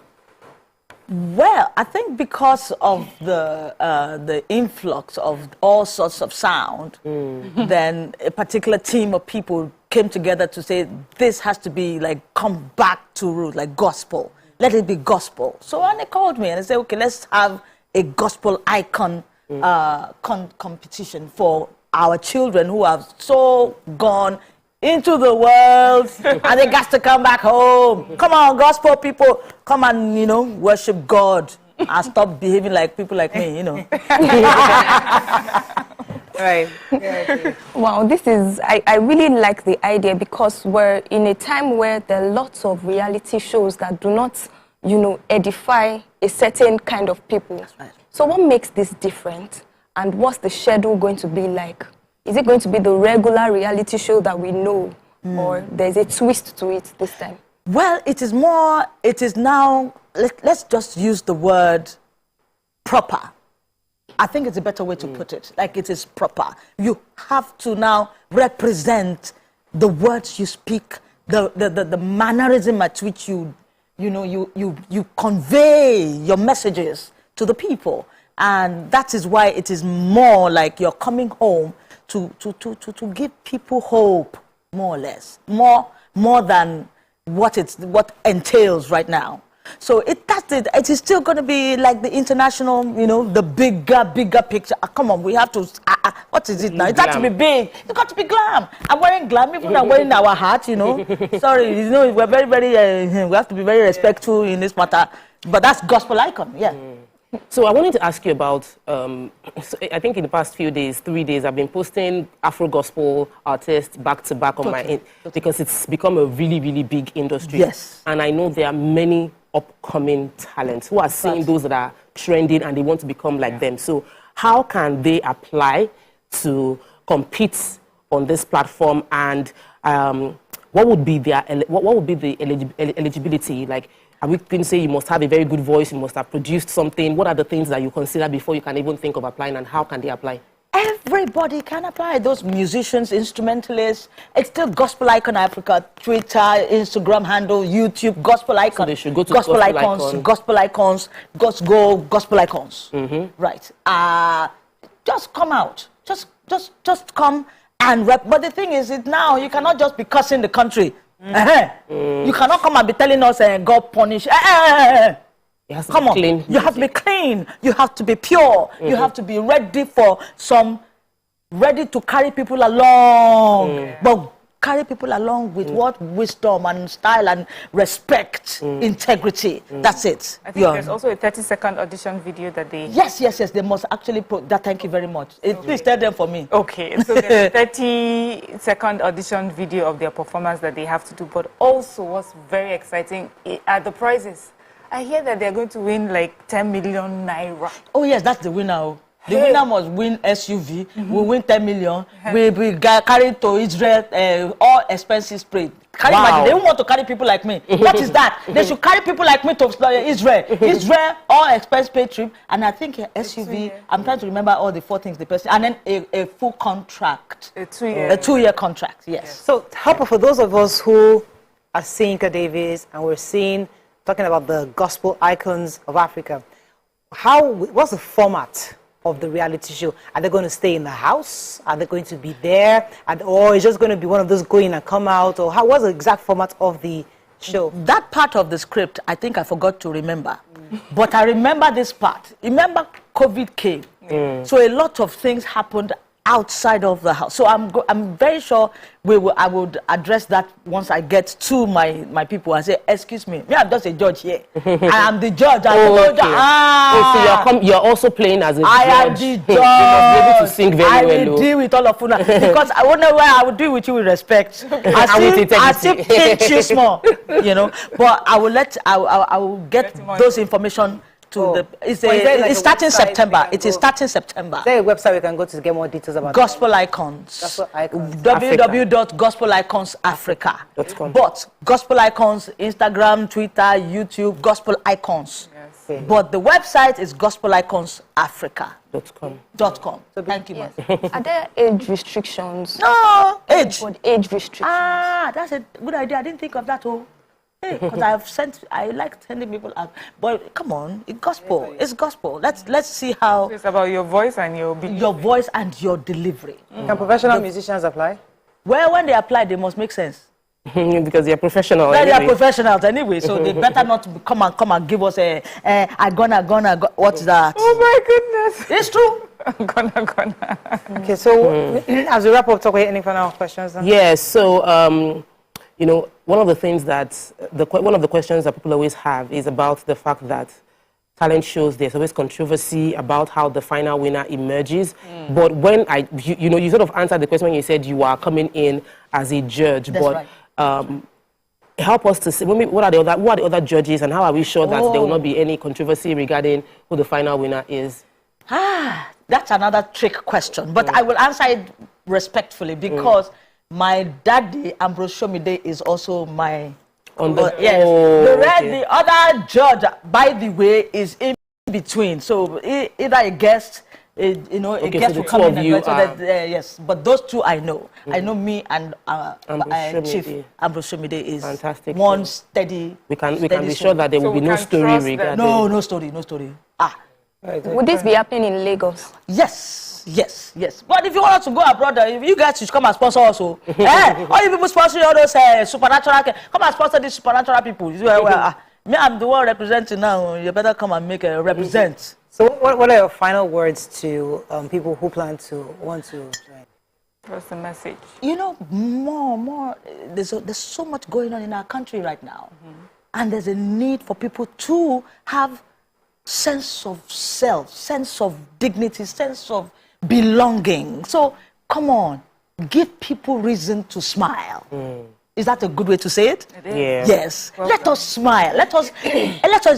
[SPEAKER 19] Well, I think because of the influx of all sorts of sound, then a particular team of people came together to say this has to be like come back to root, like gospel. Let it be gospel. So and they called me and they said, okay, let's have a gospel icon competition for our children who have so gone into the world and they got to come back home. Come on, gospel people, come and, you know, worship God and stop behaving like people like me, you know.
[SPEAKER 11] Right.
[SPEAKER 14] Wow, this is, I really like the idea because we're in a time where there are lots of reality shows that do not, you know, edify a certain kind of people. That's right. So what makes this different and what's the schedule going to be like? Is it going to be the regular reality show that we know or there's a twist to it this time?
[SPEAKER 19] Well, it is now, let's just use the word proper. I think it's a better way to put it, like it is proper. You have to now represent the words you speak, the mannerism at which you you convey your messages to the people. And that is why it is more like you're coming home to give people hope, more or less, more than what entails right now. So it is still going to be like the international, the bigger picture. Come on, we have to. What is it now? It has to be big. It's got to be glam. I'm wearing glam. Even I'm wearing our hat. Sorry, we're very, very. We have to be very respectful in this matter. But that's gospel icon. Yeah.
[SPEAKER 13] So I wanted to ask you about, so I think in the past 3 days, I've been posting Afro gospel artists back to back on my, because it's become a really, really big industry.
[SPEAKER 19] Yes.
[SPEAKER 13] And I know there are many upcoming talents who are seeing those that are trending and they want to become like them. So how can they apply to compete on this platform, and what would be the eligibility? Like, are we going to say you must have a very good voice, you must have produced something? What are the things that you consider before you can even think of applying, and how can they apply?
[SPEAKER 19] Everybody can apply. Those musicians, instrumentalists. It's still Gospel Icon Africa, Twitter, Instagram handle, YouTube, Gospel Icon. So
[SPEAKER 13] they should go to
[SPEAKER 19] Gospel Icons, Gospel Icons, Gospel Icons. Right. Just come out. Just come and rep. But the thing is, now you cannot just be cussing the country. You cannot come and be telling us God punish. Come on, clean. You have to be clean. You have to be pure. You have to be ready to carry people along. But carry people along with what? Wisdom and style and respect, integrity. That's it.
[SPEAKER 12] I think there's also a 30-second audition video that they...
[SPEAKER 19] Yes. They must actually put that. Thank you very much. Please tell them for me.
[SPEAKER 12] Okay. So there's a 30-second audition video of their performance that they have to do. But also what's very exciting are the prizes. I hear that they're going to win like 10 million naira.
[SPEAKER 19] Oh, yes, that's the winner. The winner must win SUV. We win 10 million. We carry to Israel all expenses paid. They don't want to carry people like me. What is that? They should carry people like me to Israel. Israel, all expense paid trip. And I think SUV, I'm trying to remember all the 4 things the person. And then a full contract. A 2-year contract, yes.
[SPEAKER 11] So, Harper, for those of us who are seeing Davis and we're talking about the gospel icons of Africa, what's the format of the reality show? Are they going to stay in the house? Are they going to be there? Or is it just going to be one of those go in and come out? Or what's the exact format of the show?
[SPEAKER 19] That part of the script, I think I forgot to remember. But I remember this part. Remember COVID came. So a lot of things happened outside of the house. So I'm very sure I would address that once I get to my people and say, excuse me, I'm just a judge here. I am the judge.
[SPEAKER 13] So you're also playing as a judge.
[SPEAKER 19] I am the judge.
[SPEAKER 13] You must be able to sing very well.
[SPEAKER 19] I will deal with all of you because I wonder why I will deal with you with respect. I still pinch you small, But I will get those information it's starting September. It is starting September.
[SPEAKER 11] Is there a website we can go to get more details about
[SPEAKER 19] Gospel Icons? www.gospeliconsafrica.com. But Gospel Icons, Instagram, Twitter, YouTube, Gospel Icons. Yes. But the website is gospeliconsafrica.com. So thank you, ma'am.
[SPEAKER 14] Are there age restrictions?
[SPEAKER 19] No, age
[SPEAKER 14] restrictions.
[SPEAKER 19] That's a good idea. I didn't think of that. Because I like sending people out. But come on, it's gospel. It's gospel. Let's see how.
[SPEAKER 12] So it's about your voice and your
[SPEAKER 19] voice and your delivery.
[SPEAKER 11] Can professional musicians apply?
[SPEAKER 19] Well, when they apply, they must make sense.
[SPEAKER 13] Because they're professional.
[SPEAKER 19] Well, they are professionals anyway, so they better not come and give us what's that?
[SPEAKER 12] Oh my goodness!
[SPEAKER 19] It's true.
[SPEAKER 12] Gonna.
[SPEAKER 11] Okay, so as we wrap up, talk about any final questions?
[SPEAKER 13] Yes. So. One of the things one of the questions that people always have is about the fact that talent shows, there's always controversy about how the final winner emerges. But when you sort of answered the question when you said you are coming in as a judge.
[SPEAKER 19] That's right.
[SPEAKER 13] Help us to see who are the other judges, and how are we sure that there will not be any controversy regarding who the final winner is?
[SPEAKER 19] That's another trick question, but I will answer it respectfully because my daddy, Ambrose Shomide, is also my... The other judge, by the way, is in between. So either a guest, a guest will come in and so that, yes. But those two I know. I know me and Chief Ambrose Shomide is fantastic. One steady.
[SPEAKER 13] We can be sure that there will be no story regarding.
[SPEAKER 19] No story.
[SPEAKER 14] Would this be happening in Lagos?
[SPEAKER 19] Yes. But if you want us to go abroad, if you guys should come and sponsor also. All you people sponsoring all those supernatural, come and sponsor these supernatural people. Me, I'm the one representing now. You better come and make a represent.
[SPEAKER 11] So what are your final words to people who want to join?
[SPEAKER 12] What's the message?
[SPEAKER 19] More. There's so much going on in our country right now. And there's a need for people to have sense of self, sense of dignity, sense of belonging. So, come on, give people reason to smile. Is that a good way to say it?
[SPEAKER 12] It is.
[SPEAKER 13] Yeah.
[SPEAKER 19] Yes. Let us smile. Let us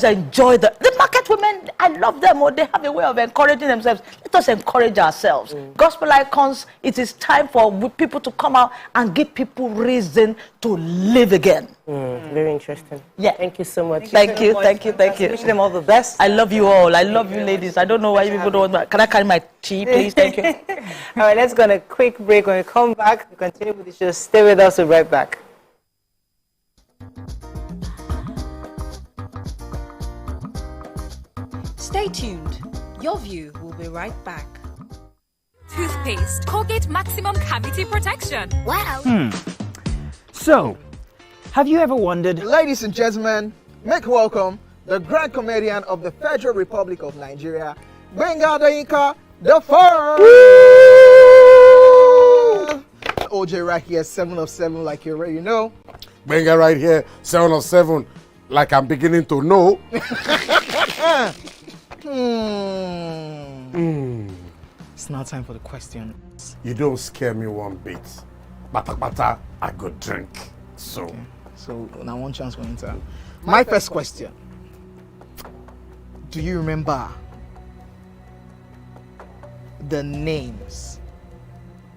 [SPEAKER 19] enjoy the market women. I love them. They have a way of encouraging themselves. Let us encourage ourselves. Gospel icons, it is time for people to come out and give people reason to live again.
[SPEAKER 13] Very interesting.
[SPEAKER 19] Yeah.
[SPEAKER 13] Thank you so much.
[SPEAKER 19] Thank you.
[SPEAKER 11] Wish them all the best.
[SPEAKER 19] I love you all. I love you ladies. I don't know why you people don't want. Can I carry my tea, please? Thank you.
[SPEAKER 11] All right, let's go on a quick break. When we come back, we continue with the show. Stay with us. We'll be right back.
[SPEAKER 15] Stay tuned. Your View will be right back.
[SPEAKER 20] Toothpaste, Colgate Maximum Cavity Protection. Wow.
[SPEAKER 16] So, have you ever wondered...
[SPEAKER 17] Ladies and gentlemen, make welcome the grand comedian of the Federal Republic of Nigeria, Gbenga Adeyinka the First. OJ right here, 7 of 7, like you already know.
[SPEAKER 10] Gbenga right here, 7 of 7, like I'm beginning to know.
[SPEAKER 17] It's now time for the question.
[SPEAKER 10] You don't scare me one bit. Bata, I go drink. So
[SPEAKER 17] now one chance for Inter. My first question. Do you remember the names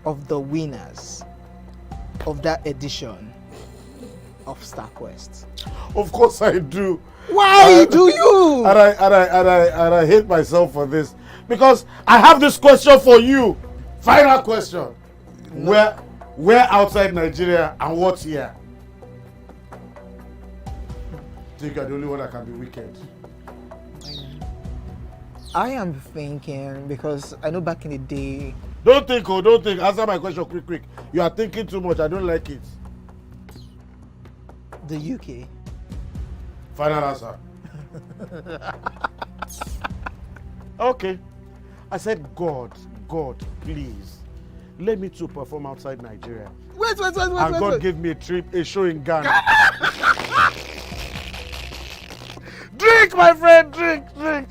[SPEAKER 17] of the winners of that edition of StarQuest?
[SPEAKER 10] Of course I do.
[SPEAKER 17] Why do you?
[SPEAKER 10] And I hate myself for this, because I have this question for you. Final question. No. Where outside Nigeria and what year? I think you're the only one that can be wicked.
[SPEAKER 17] I am thinking, because I know back in the day...
[SPEAKER 10] Don't think. Answer my question quick. You are thinking too much. I don't like it.
[SPEAKER 17] The UK.
[SPEAKER 10] Final answer. Okay. I said, God, please, let me to perform outside Nigeria.
[SPEAKER 17] Wait.
[SPEAKER 10] And God gave me a show in Ghana. Drink, my friend, drink.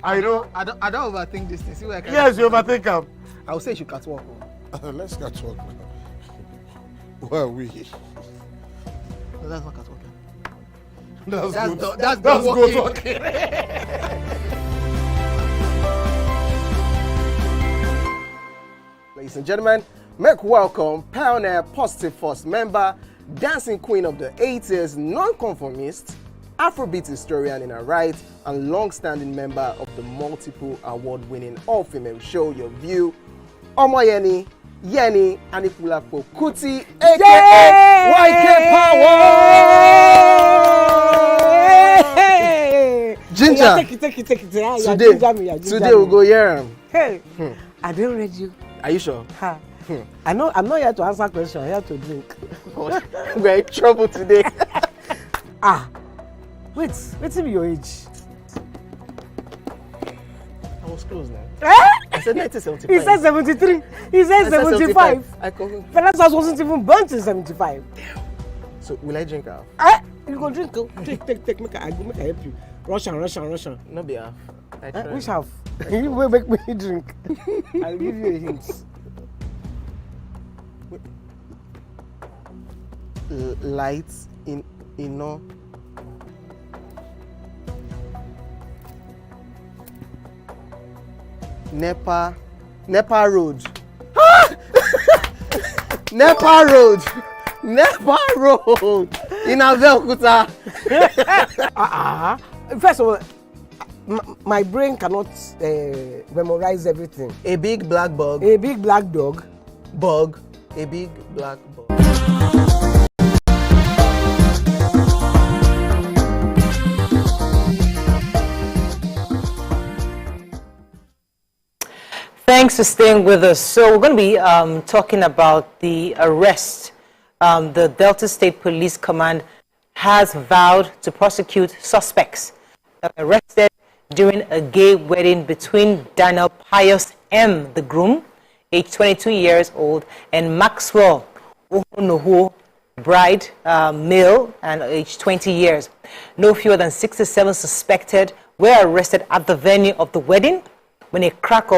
[SPEAKER 10] I don't
[SPEAKER 17] overthink this thing. See where I can.
[SPEAKER 10] Yes, you overthink them.
[SPEAKER 17] I would say you should catwalk.
[SPEAKER 10] Let's catwalk now. Where are we?
[SPEAKER 17] No, that's not catwalking.
[SPEAKER 10] That's good talking.
[SPEAKER 17] Ladies and gentlemen, make welcome Pioneer Positive Force member, dancing queen of the 80s, non-conformist, Afrobeat historian in her right, and long-standing member of the multiple award-winning all-female show Your View, Omoyeni Yeni Anikulapo Kuti, aka YK Power! Ginger,
[SPEAKER 18] take it.
[SPEAKER 17] Today we'll go here.
[SPEAKER 18] Hey, I don't read you.
[SPEAKER 17] Are you sure?
[SPEAKER 18] I'm not here to answer questions. I'm here to drink.
[SPEAKER 17] We're in trouble today.
[SPEAKER 18] Wait till your age.
[SPEAKER 17] I was close now.
[SPEAKER 18] I
[SPEAKER 17] said 1975.
[SPEAKER 18] He said 73. He said 75. Fellas wasn't even born till 75.
[SPEAKER 17] So will I drink half?
[SPEAKER 18] You go drink. Take. Make I help you. Russian.
[SPEAKER 17] No be half.
[SPEAKER 18] Which half? You will make me drink. I'll give you a hint.
[SPEAKER 17] Lights in no. Nepa Road. Nepa Road in Abeokuta.
[SPEAKER 18] First of all, my brain cannot memorize everything.
[SPEAKER 17] A big black bug.
[SPEAKER 18] A big black dog.
[SPEAKER 17] Bug. A big black bug.
[SPEAKER 11] Thanks for staying with us. So we're going to be talking about the arrest. The Delta State Police Command has vowed to prosecute suspects arrested during a gay wedding between Daniel Pius M., the groom, age 22 years old, and Maxwell Ohonoho, bride, male, and age 20 years. No fewer than 67 suspected were arrested at the venue of the wedding when a crack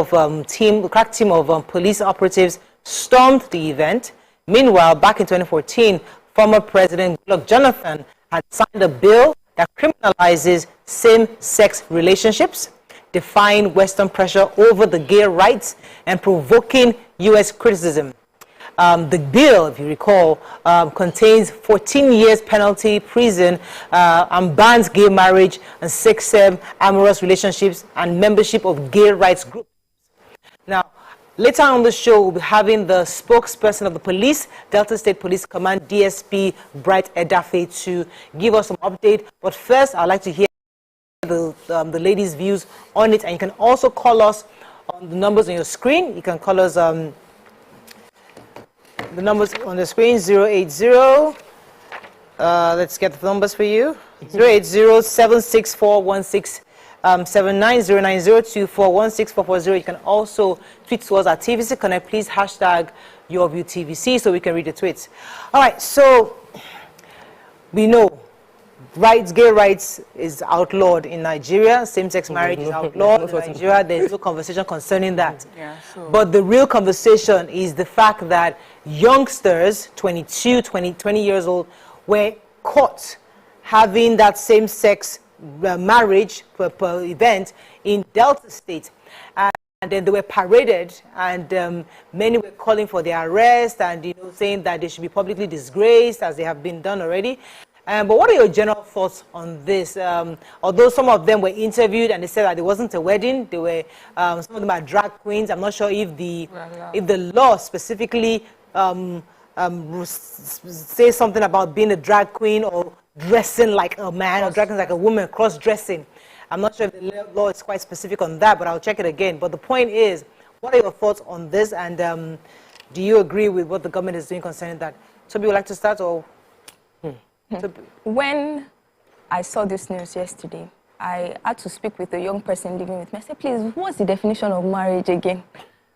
[SPEAKER 11] team of police operatives stormed the event. Meanwhile, back in 2014, former President Goodluck Jonathan had signed a bill that criminalizes same-sex relationships, defying Western pressure over the gay rights and provoking U.S. criticism. The bill, if you recall, contains 14 years penalty, prison, and bans gay marriage and sex-same amorous relationships and membership of gay rights groups. Now, later on the show, we'll be having the spokesperson of the police, Delta State Police Command, DSP Bright Edafe, to give us some update. But first, I'd like to hear the ladies' views on it. And you can also call us on the numbers on your screen. You can call us... the numbers on the screen, 080, let's get the numbers for you, 080-764-1679, 090-24-16440. You can also tweet to us at TVC Connect. Please hashtag YourViewTVC so we can read the tweets. All right, so we know gay rights is outlawed in Nigeria. Same-sex marriage is outlawed in Nigeria. There's no conversation concerning that.
[SPEAKER 12] Yeah, sure.
[SPEAKER 11] But the real conversation is the fact that youngsters, 22, 20 years old, were caught having that same-sex marriage per event in Delta State. And then they were paraded, and many were calling for their arrest and saying that they should be publicly disgraced, as they have been done already. But what are your general thoughts on this? Although some of them were interviewed and they said that it wasn't a wedding, they were some of them are drag queens. I'm not sure if the law specifically says something about being a drag queen or dressing like a man or dressing like a woman, cross-dressing. I'm not sure if the law is quite specific on that, but I'll check it again. But the point is, what are your thoughts on this? And do you agree with what the government is doing concerning that? Toby, would like to start or?
[SPEAKER 14] When I saw this news yesterday, I had to speak with a young person living with me. I said, please, what's the definition of marriage again?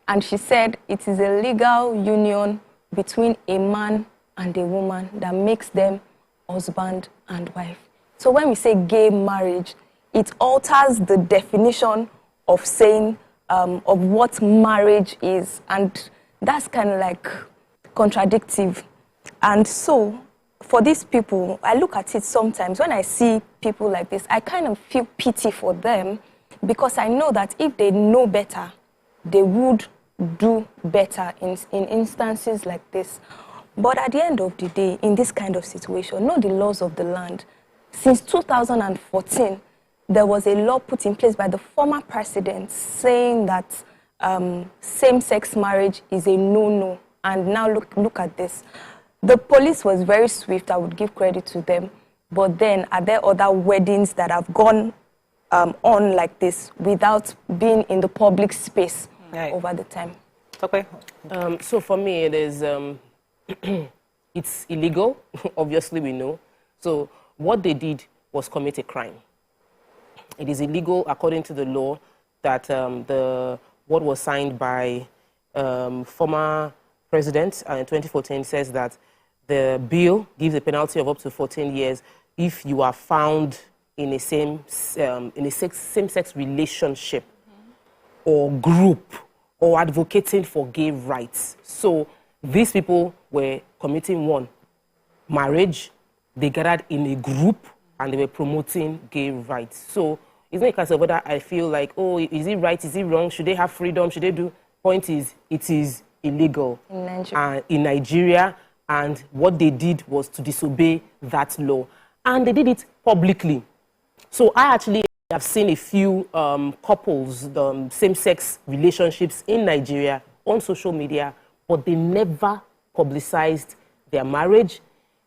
[SPEAKER 14] And she said, it is a legal union between a man and a woman that makes them husband and wife. So when we say gay marriage, it alters the definition of saying, of what marriage is. And that's kind of like contradictive. And so, for these people, I look at it sometimes. When I see people like this, I kind of feel pity for them because I know that if they know better, they would do better in instances like this. But at the end of the day, in this kind of situation, know the laws of the land. Since 2014, there was a law put in place by the former president saying that same-sex marriage is a no-no. And now look at this. The police was very swift, I would give credit to them. But then, are there other weddings that have gone on like this without being in the public space over the time?
[SPEAKER 11] Okay.
[SPEAKER 13] So for me, it is, it's illegal, obviously we know. So what they did was commit a crime. It is illegal according to the law that what was signed by former president in 2014 says that the bill gives a penalty of up to 14 years if you are found in a same-sex relationship or group or advocating for gay rights. So these people were committing one, marriage. They gathered in a group and they were promoting gay rights. So it's not a case of whether I feel like, oh, is it right, is it wrong, should they have freedom, should they do? Point is, it is illegal in Nigeria, and what they did was to disobey that law. And they did it publicly. So I actually I've seen a few couples, same-sex relationships in Nigeria on social media, but they never publicized their marriage.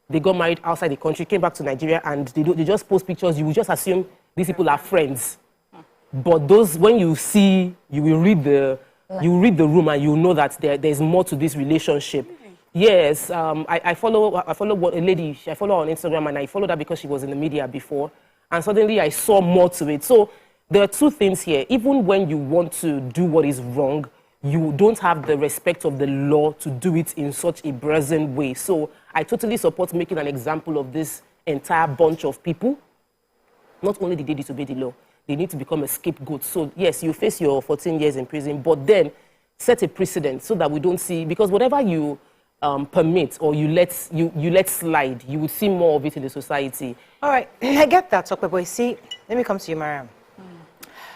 [SPEAKER 13] They got married outside the country, came back to Nigeria, and they just post pictures. You would just assume these people are friends. But those, when you see, you will read the room, and you know that there's more to this relationship. Yes, I follow a lady. I follow her on Instagram, and I followed her because she was in the media before. And suddenly I saw more to it. So there are two things here. Even when you want to do what is wrong, you don't have the respect of the law to do it in such a brazen way. So I totally support making an example of this entire bunch of people. Not only did they disobey the law, they need to become a scapegoat. So yes, you face your 14 years in prison, but then set a precedent so that we don't see, because whatever you permit or you let slide, you would see more of it in the society.
[SPEAKER 11] All right, I get that, Tokwe, but see, let me come to you, Mariam.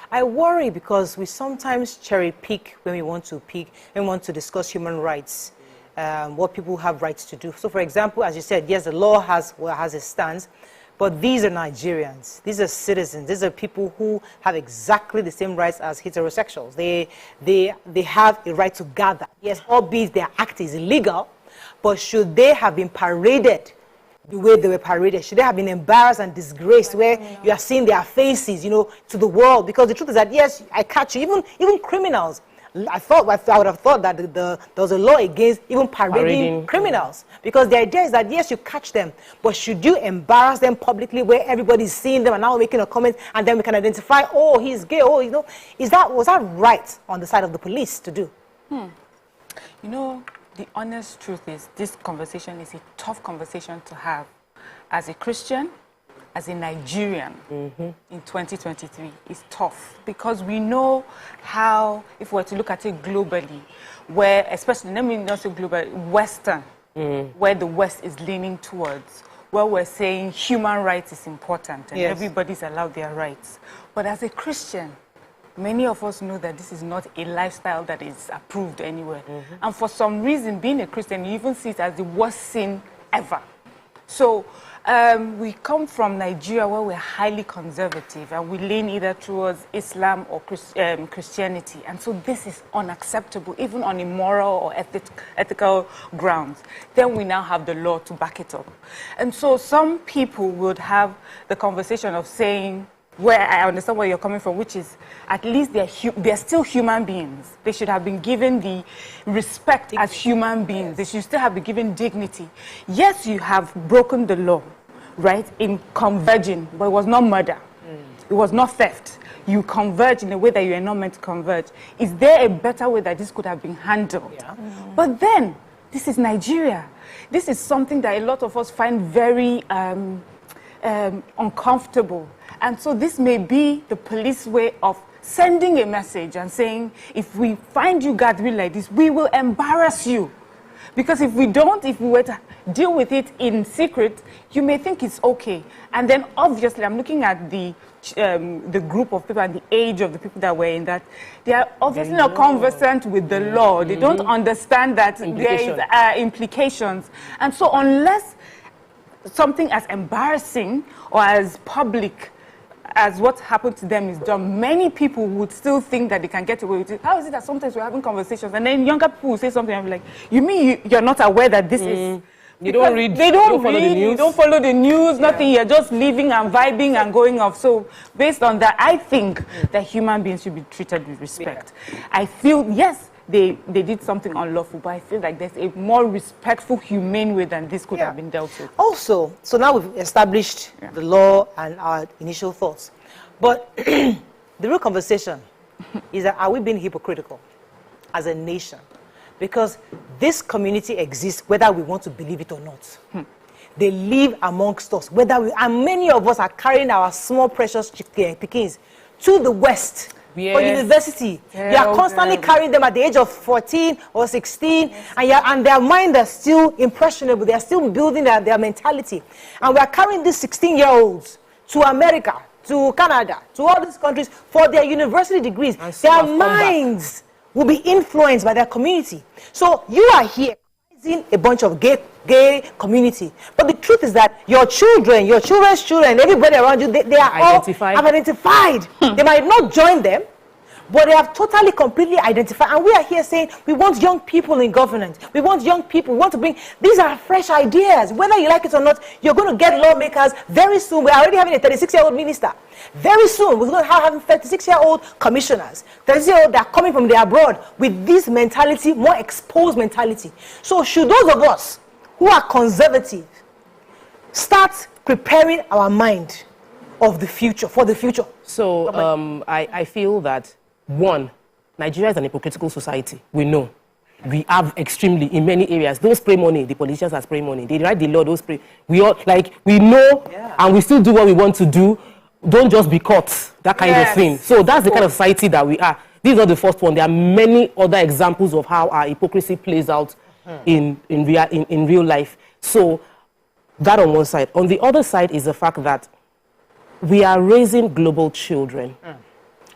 [SPEAKER 11] I worry because we sometimes cherry pick when we want to discuss human rights, what people have rights to do. So, for example, as you said, yes, the law has its stance, but these are Nigerians. These are citizens. These are people who have exactly the same rights as heterosexuals. They have a right to gather. Yes, albeit their act is illegal, but should they have been paraded the way they were paraded? Should they have been embarrassed and disgraced, where you are seeing their faces, to the world? Because the truth is that, yes, I catch you, even criminals. I would have thought that there was a law against even parading criminals. Because the idea is that, yes, you catch them, but should you embarrass them publicly where everybody's seeing them and now making a comment, and then we can identify, oh, he's gay, oh, was that right on the side of the police to do?
[SPEAKER 12] The honest truth is this conversation is a tough conversation to have as a Christian, as a Nigerian in 2023. It's tough because we know how, if we were to look at it globally, where, especially, let me not say global, Western, where the West is leaning towards, where we're saying human rights is important and everybody's allowed their rights. But as a Christian, many of us know that this is not a lifestyle that is approved anywhere. And for some reason, being a Christian, you even see it as the worst sin ever. So we come from Nigeria, where we're highly conservative, and we lean either towards Islam or Christianity. And so this is unacceptable, even on a moral or ethical grounds. Then we now have the law to back it up. And so some people would have the conversation of saying, where I understand where you're coming from, which is at least they're still human beings. They should have been given the respect as human beings. They should still have been given dignity. Yes, you have broken the law, right, in converging, but it was not murder. It was not theft. You converge in a way that you are not meant to converge. Is there a better way that this could have been handled? But then, this is Nigeria. This is something that a lot of us find very uncomfortable. And so this may be the police way of sending a message and saying, if we find you gathering like this, we will embarrass you. Because if we don't, if we were to deal with it in secret, you may think it's okay. And then obviously, I'm looking at the group of people and the age of the people that were in that. They are obviously not conversant with the law. They don't understand that there is implications. And so unless something as embarrassing or as public as what happened to them is done, many people would still think that they can get away with it. How is it that sometimes we're having conversations and then younger people will say something and be like, you mean you're not aware that this is...
[SPEAKER 13] You don't read,
[SPEAKER 12] they don't
[SPEAKER 13] follow the news.
[SPEAKER 12] You don't follow the news, nothing. You're just living and vibing and going off. So based on that, I think that human beings should be treated with respect. I feel, yes, they did something unlawful, but I feel like there's a more respectful, humane way than this could have been dealt with.
[SPEAKER 11] Also, so now we've established the law and our initial thoughts. But the real conversation is that, are we being hypocritical as a nation? Because this community exists whether we want to believe it or not. They live amongst us, and many of us are carrying our small precious pickings to the West. Or university. You are constantly carrying them at the age of 14 or 16, and their mind is still impressionable. They are still building their mentality. And we are carrying these 16-year-olds to America, to Canada, to all these countries for their university degrees. Their minds will be influenced by their community. So you are here in a bunch of gay community. But the truth is that your children, your children's children, everybody around you, they are
[SPEAKER 13] identified.
[SPEAKER 11] all identified. They might not join them, but they have totally, completely identified. And we are here saying we want young people in governance. We want young people. We want to bring, these are fresh ideas. Whether you like it or not, you're going to get lawmakers very soon. We're already having a 36-year-old minister. Very soon, we're going to have 36-year-old commissioners. 36-year-old that are coming from the abroad with this mentality, more exposed mentality. So should those of us who are conservative start preparing our mind of the future, for the future?
[SPEAKER 13] So I feel that, one, Nigeria is an hypocritical society. We know. We have extremely, in many areas, don't spray money. The politicians are spraying money. They write the law, don't spray. We all, like, we know, and we still do what we want to do. Don't just be caught, that kind of thing. So that's the kind of society that we are. This is not the first one. There are many other examples of how our hypocrisy plays out in real life. So that on one side. On the other side is the fact that we are raising global children.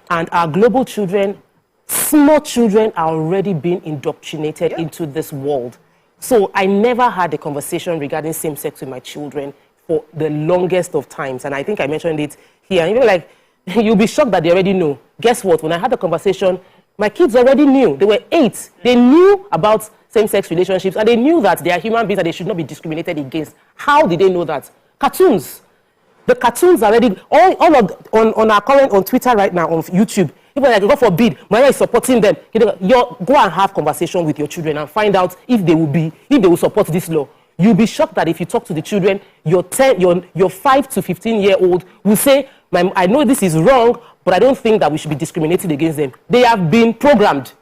[SPEAKER 13] And our global children, small children, are already being indoctrinated into this world. So I never had a conversation regarding same-sex with my children for the longest of times. And I think I mentioned it here. And even like, you'll be shocked that they already know. Guess what? When I had the conversation, my kids already knew. They were 8. They knew about same-sex relationships, and they knew that they are human beings and they should not be discriminated against. How did they know that? Cartoons. The cartoons are already, on our current, on Twitter right now, on YouTube, people are like, God forbid, Maria is supporting them. Go and have conversation with your children and find out if they will support this law. You'll be shocked that if you talk to the children, your 5 to 15-year-old will say, I know this is wrong, but I don't think that we should be discriminated against them. They have been programmed.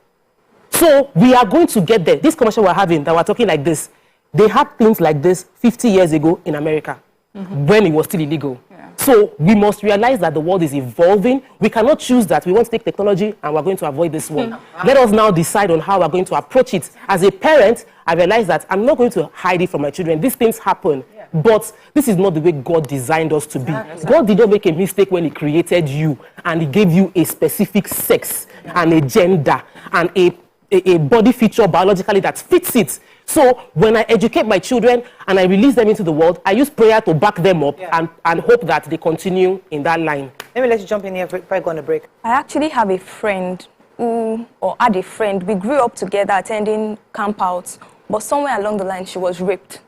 [SPEAKER 13] So we are going to get there. This commercial we're having, that we're talking like this, they had things like this 50 years ago in America, when it was still illegal. So we must realize that the world is evolving. We cannot choose that we want to take technology and we're going to avoid this one. Let us now decide on how we're going to approach it. As a parent, I realize that I'm not going to hide it from my children. These things happen. But this is not the way God designed us to be. God did not make a mistake when he created you and he gave you a specific sex and a gender and a body feature biologically that fits it. So when I educate my children and I release them into the world, I use prayer to back them up and hope that they continue in that line.
[SPEAKER 11] Let me let you jump in here before I go on a break.
[SPEAKER 14] I actually have a friend we grew up together attending campouts, but somewhere along the line she was raped.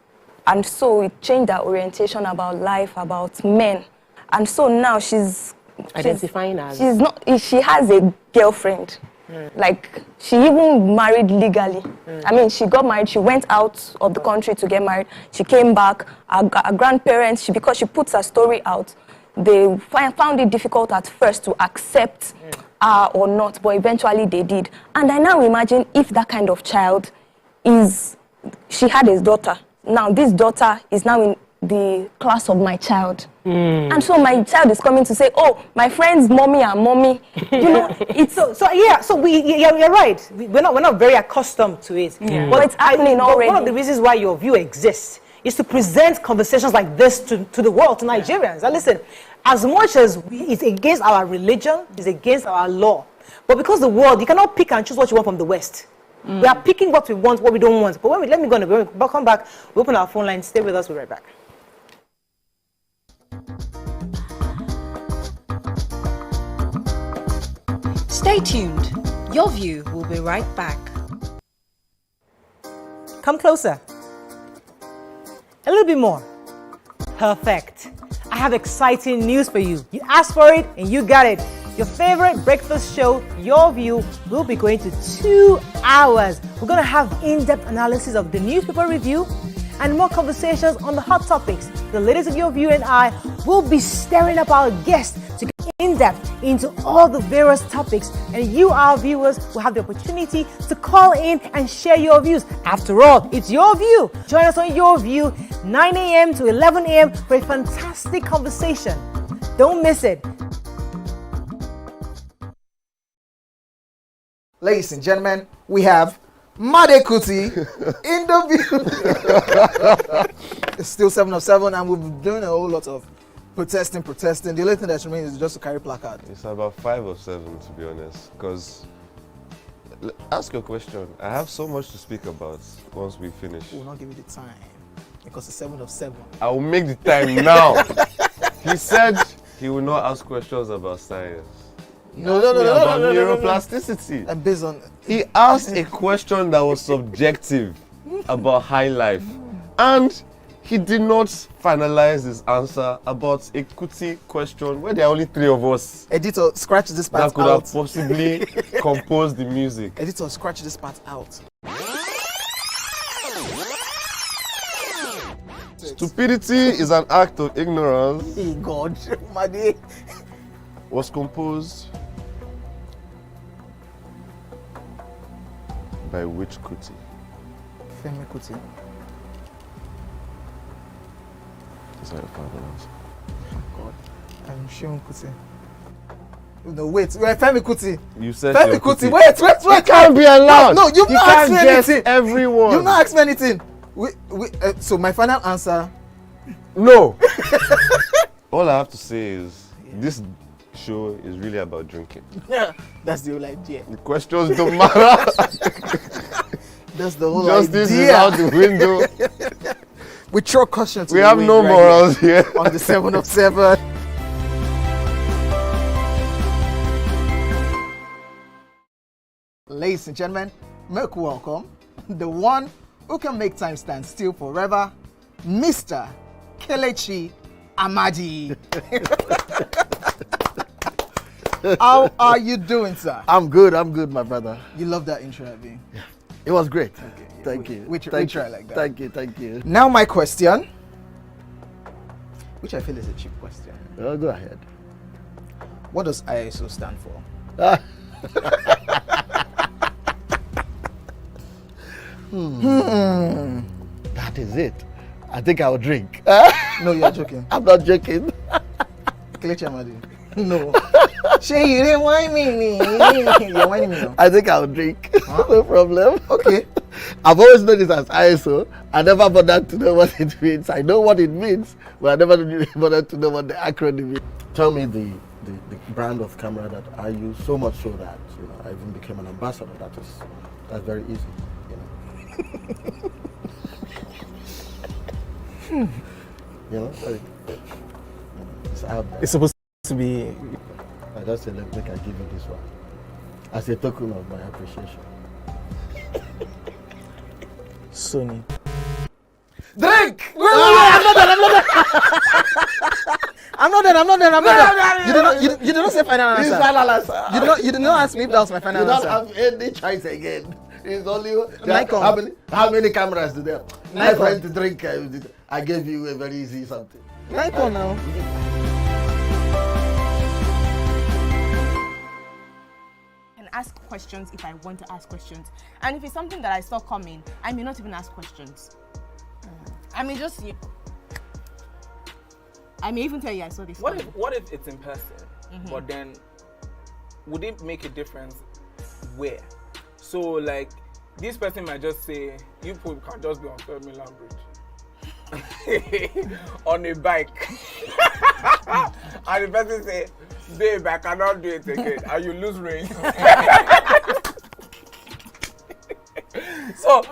[SPEAKER 14] And so it changed her orientation about life, about men. And so now she's
[SPEAKER 13] identifying as...
[SPEAKER 14] She has a girlfriend. Like, she even married legally. I mean, she got married, she went out of the country to get married. She came back, her grandparents, because she puts her story out, they found it difficult at first to accept her or not, but eventually they did. And I now imagine if that kind of child she had a daughter. Now this daughter is now in the class of my child. And so my child is coming to say, oh, my friend's mommy and mommy. You know, it's
[SPEAKER 11] you're right. We're not very accustomed to it.
[SPEAKER 14] But it's happening already.
[SPEAKER 11] One of the reasons why Your View exists is to present conversations like this to the world, to Nigerians. And listen, as much as it's against our religion, it's against our law, but because the world, you cannot pick and choose what you want from the West. We are picking what we want, what we don't want. But let me go on. When we come back, we open our phone line. Stay with us. We'll be right back.
[SPEAKER 15] Stay tuned. Your View will be right back.
[SPEAKER 11] Come closer. A little bit more. Perfect. I have exciting news for you. You asked for it and you got it. Your favorite breakfast show, Your View, will be going to 2 hours. We're going to have in-depth analysis of the newspaper review and more conversations on the hot topics. The ladies of Your View and I will be stirring up our guests to get in-depth into all the various topics, and you, our viewers, will have the opportunity to call in and share your views. After all, it's Your View. Join us on Your View, 9 a.m. to 11 a.m. for a fantastic conversation. Don't miss it.
[SPEAKER 17] Ladies and gentlemen, we have Made Kuti in the view. It's still 7 of 7, and we've been doing a whole lot of protesting. The only thing that remains is just to carry placard.
[SPEAKER 21] It's about 5 of 7, to be honest, because Ask your question. I have so much to speak about once we finish.
[SPEAKER 17] We will not give you the time because it's 7 of 7.
[SPEAKER 21] I will make the time now. He said he will not ask questions about science.
[SPEAKER 17] No,
[SPEAKER 21] about neuroplasticity.
[SPEAKER 17] And based on...
[SPEAKER 21] He asked a question that was subjective about high life. And he did not finalize his answer about a Kuti question where there are only 3 of us.
[SPEAKER 17] Editor, scratch this part out.
[SPEAKER 21] That could have possibly composed the music.
[SPEAKER 17] Editor, scratch this part out.
[SPEAKER 21] Stupidity is an act of ignorance.
[SPEAKER 17] Hey God, my dear.
[SPEAKER 21] Was composed by which Kuti?
[SPEAKER 17] Femi Kuti.
[SPEAKER 21] Is that your final answer?
[SPEAKER 17] God, I'm Seun Kuti. No, wait, Femi Kuti.
[SPEAKER 21] You said
[SPEAKER 17] Femi Kuti. Wait.
[SPEAKER 21] You can't be allowed.
[SPEAKER 17] No, you've not asked me anything.
[SPEAKER 21] Everyone.
[SPEAKER 17] You've not asked me anything. So my final answer.
[SPEAKER 21] No. All I have to say is this show is really about drinking.
[SPEAKER 17] Yeah, that's the whole idea.
[SPEAKER 21] The questions don't matter.
[SPEAKER 17] That's the whole
[SPEAKER 21] Justice
[SPEAKER 17] idea.
[SPEAKER 21] is out the window.
[SPEAKER 17] We throw caution to
[SPEAKER 21] We
[SPEAKER 17] the
[SPEAKER 21] have
[SPEAKER 17] wind
[SPEAKER 21] no
[SPEAKER 17] right
[SPEAKER 21] morals here.
[SPEAKER 17] On the 7 of 7. Ladies and gentlemen, make welcome the one who can make time stand still forever, Mr. Kelechi Amadi. How are you doing, sir?
[SPEAKER 22] I'm good, my brother.
[SPEAKER 17] You love that intro, Abby?
[SPEAKER 22] Yeah. It was great.
[SPEAKER 17] Okay,
[SPEAKER 22] Thank you.
[SPEAKER 17] We try like that.
[SPEAKER 22] Thank you.
[SPEAKER 17] Now my question, which I feel is a cheap question.
[SPEAKER 22] Oh, go ahead.
[SPEAKER 17] What does ISO stand for?
[SPEAKER 22] That is it. I think I'll drink.
[SPEAKER 17] No, you're joking.
[SPEAKER 22] I'm not joking.
[SPEAKER 17] Kelechi Amadi. No. Shay, you didn't whine me. You're whining me now.
[SPEAKER 22] I think I'll drink.
[SPEAKER 17] Huh?
[SPEAKER 22] No problem.
[SPEAKER 17] Okay.
[SPEAKER 22] I've always known this as ISO. I never bothered to know what it means. I know what it means, but I never bothered to know what the acronym is. Tell me the brand of camera that I use, so much so that I even became an ambassador. That's very easy. It's out there.
[SPEAKER 17] It's supposed to be.
[SPEAKER 22] I just said, let me give you this one as a token of my appreciation.
[SPEAKER 17] Sony.
[SPEAKER 22] Drink!
[SPEAKER 17] I'm not done. You did not say final answer.
[SPEAKER 22] It's final answer.
[SPEAKER 17] You did not ask me if that was my final
[SPEAKER 22] answer. You
[SPEAKER 17] answer.
[SPEAKER 22] don't have any choice again. It's only
[SPEAKER 17] Nikon.
[SPEAKER 22] How many cameras do they have?
[SPEAKER 17] Nikon.
[SPEAKER 22] My friend to drink. I gave you a very easy something.
[SPEAKER 17] Nikon now.
[SPEAKER 23] Ask questions if I want to ask questions, and if it's something that I saw coming, I may not even ask questions. I may just I may even tell you I saw this.
[SPEAKER 2] What if it's in person? But then would it make a difference where? So like this person might just say you people can just be on 3rd Milan Bridge on a bike and the person say, babe, I cannot do it again, and you lose range. So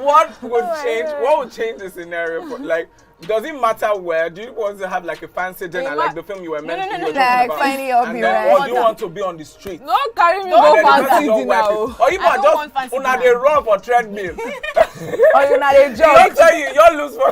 [SPEAKER 2] what would change the scenario? Like, does it matter where? Do you want to have like a fancy dinner like the film you were meant to be
[SPEAKER 23] like finding your
[SPEAKER 2] or do you want to be on the street?
[SPEAKER 23] Don't carry me go fancy dinner.
[SPEAKER 2] Or you might just una dey run for treadmill.
[SPEAKER 23] Or you na dey jog.
[SPEAKER 2] Don't tell you lose for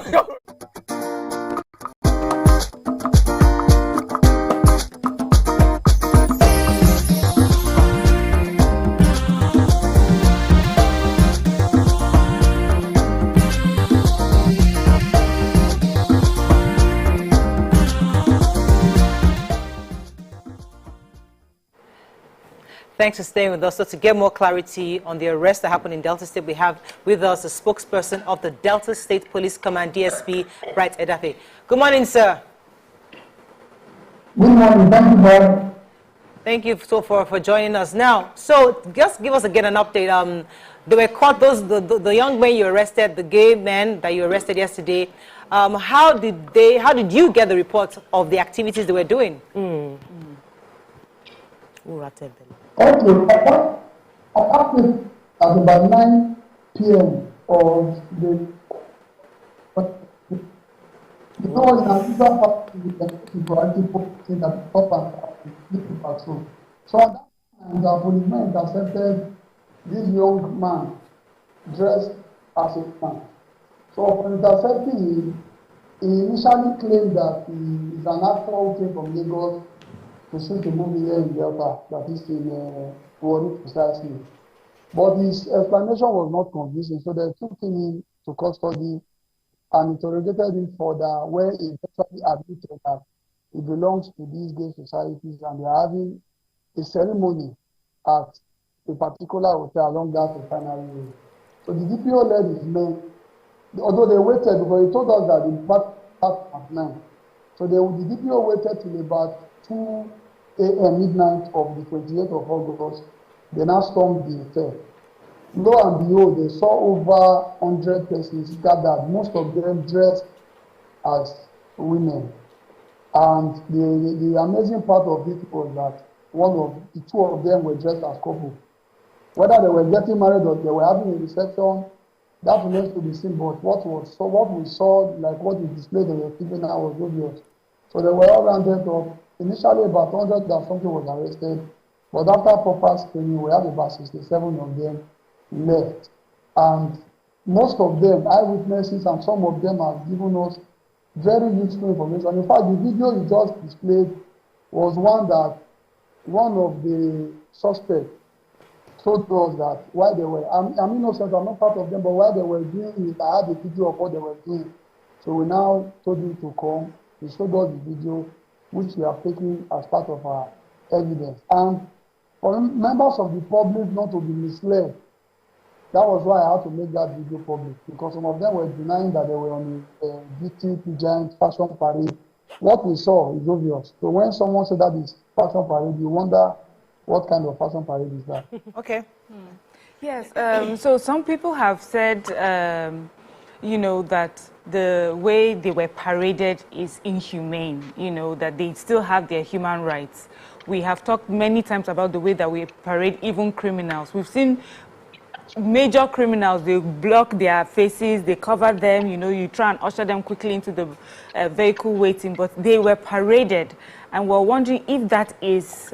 [SPEAKER 11] Thanks for staying with us. So to get more clarity on the arrest that happened in Delta State, we have with us the spokesperson of the Delta State Police Command, DSP Bright Edafe. Good morning, sir.
[SPEAKER 24] Good morning. Thank you, sir.
[SPEAKER 11] Thank you for joining us. Now, so just give us again an update. They were caught, the young men you arrested, the gay men that you arrested yesterday. How did you get the reports of the activities they were doing?
[SPEAKER 1] happened at about 9 p.m. of the because in an usual party, we can take people saying that stop and sleep to patrol. So at that time, the policeman intercepted this young man dressed as a man. So upon intercepting him, he initially claimed that he is an actor who came from Lagos to shoot a movie here in Delta, that is in Warri precisely. But his explanation was not convincing, so they took him into custody and interrogated him further, where he eventually admitted that he belongs to these gay societies and they are having a ceremony at a particular hotel along that refinery road. So the DPO led his men, although they waited, because he told us that the party started at 9. So the DPO waited till about 2 a.m. midnight of the 28th of August. They now stormed the hotel. Lo and behold, they saw over 100 persons gathered, most of them dressed as women. And the amazing part of it was that the two of them were dressed as couple. Whether they were getting married or they were having a reception, that remains to be seen. But what we saw, like what we displayed on the TV now, was obvious. So they were all rounded up. Initially, about 100 and something was arrested. But after proper screening, we had about 67 of them left. And most of them, eyewitnesses, and some of them have given us very useful information. In fact, the video you just displayed was one of the suspects told us that while they were, I'm innocent, I'm not part of them, but while they were doing it, I had a video of what they were doing. So we now told him to come. He showed us the video, which we have taken as part of our evidence. And for members of the public not to be misled, that was why I had to make that video public, because some of them were denying that they were on a GTP giant fashion parade. What we saw is obvious. So when someone said that is fashion parade, you wonder what kind of fashion parade is that?
[SPEAKER 12] Okay. Yes. So some people have said, that the way they were paraded is inhumane. That they still have their human rights. We have talked many times about the way that we parade even criminals. We've seen major criminals, they block their faces, they cover them, you try and usher them quickly into the vehicle waiting, but they were paraded. And we're wondering if that is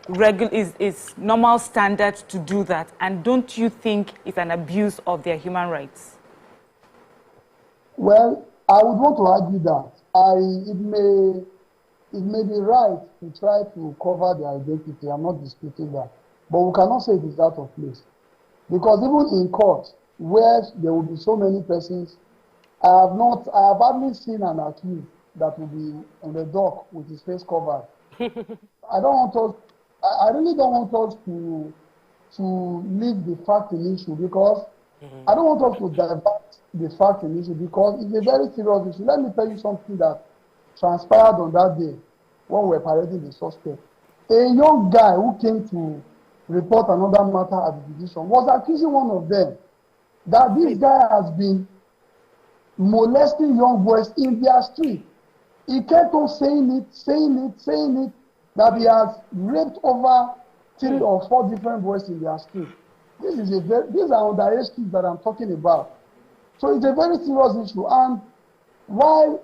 [SPEAKER 12] is normal standard to do that. And don't you think it's an abuse of their human rights?
[SPEAKER 1] Well, I would want to argue that. It may be right to try to cover their identity. I'm not disputing that. But we cannot say it is out of place. Because even in court, where there will be so many persons, I have hardly seen an accused that will be on the dock with his face covered. I really don't want us to leave the fact in issue, because I don't want us to divert the fact in issue, because it's a very serious issue. Let me tell you something that transpired on that day when we were parading the suspect. A young guy who came to report another matter at the division was accusing one of them that this guy has been molesting young boys in their street. He kept on saying it, that he has raped over 3 or 4 different boys in their street. These are underage kids that I'm talking about. So it's a very serious issue. And while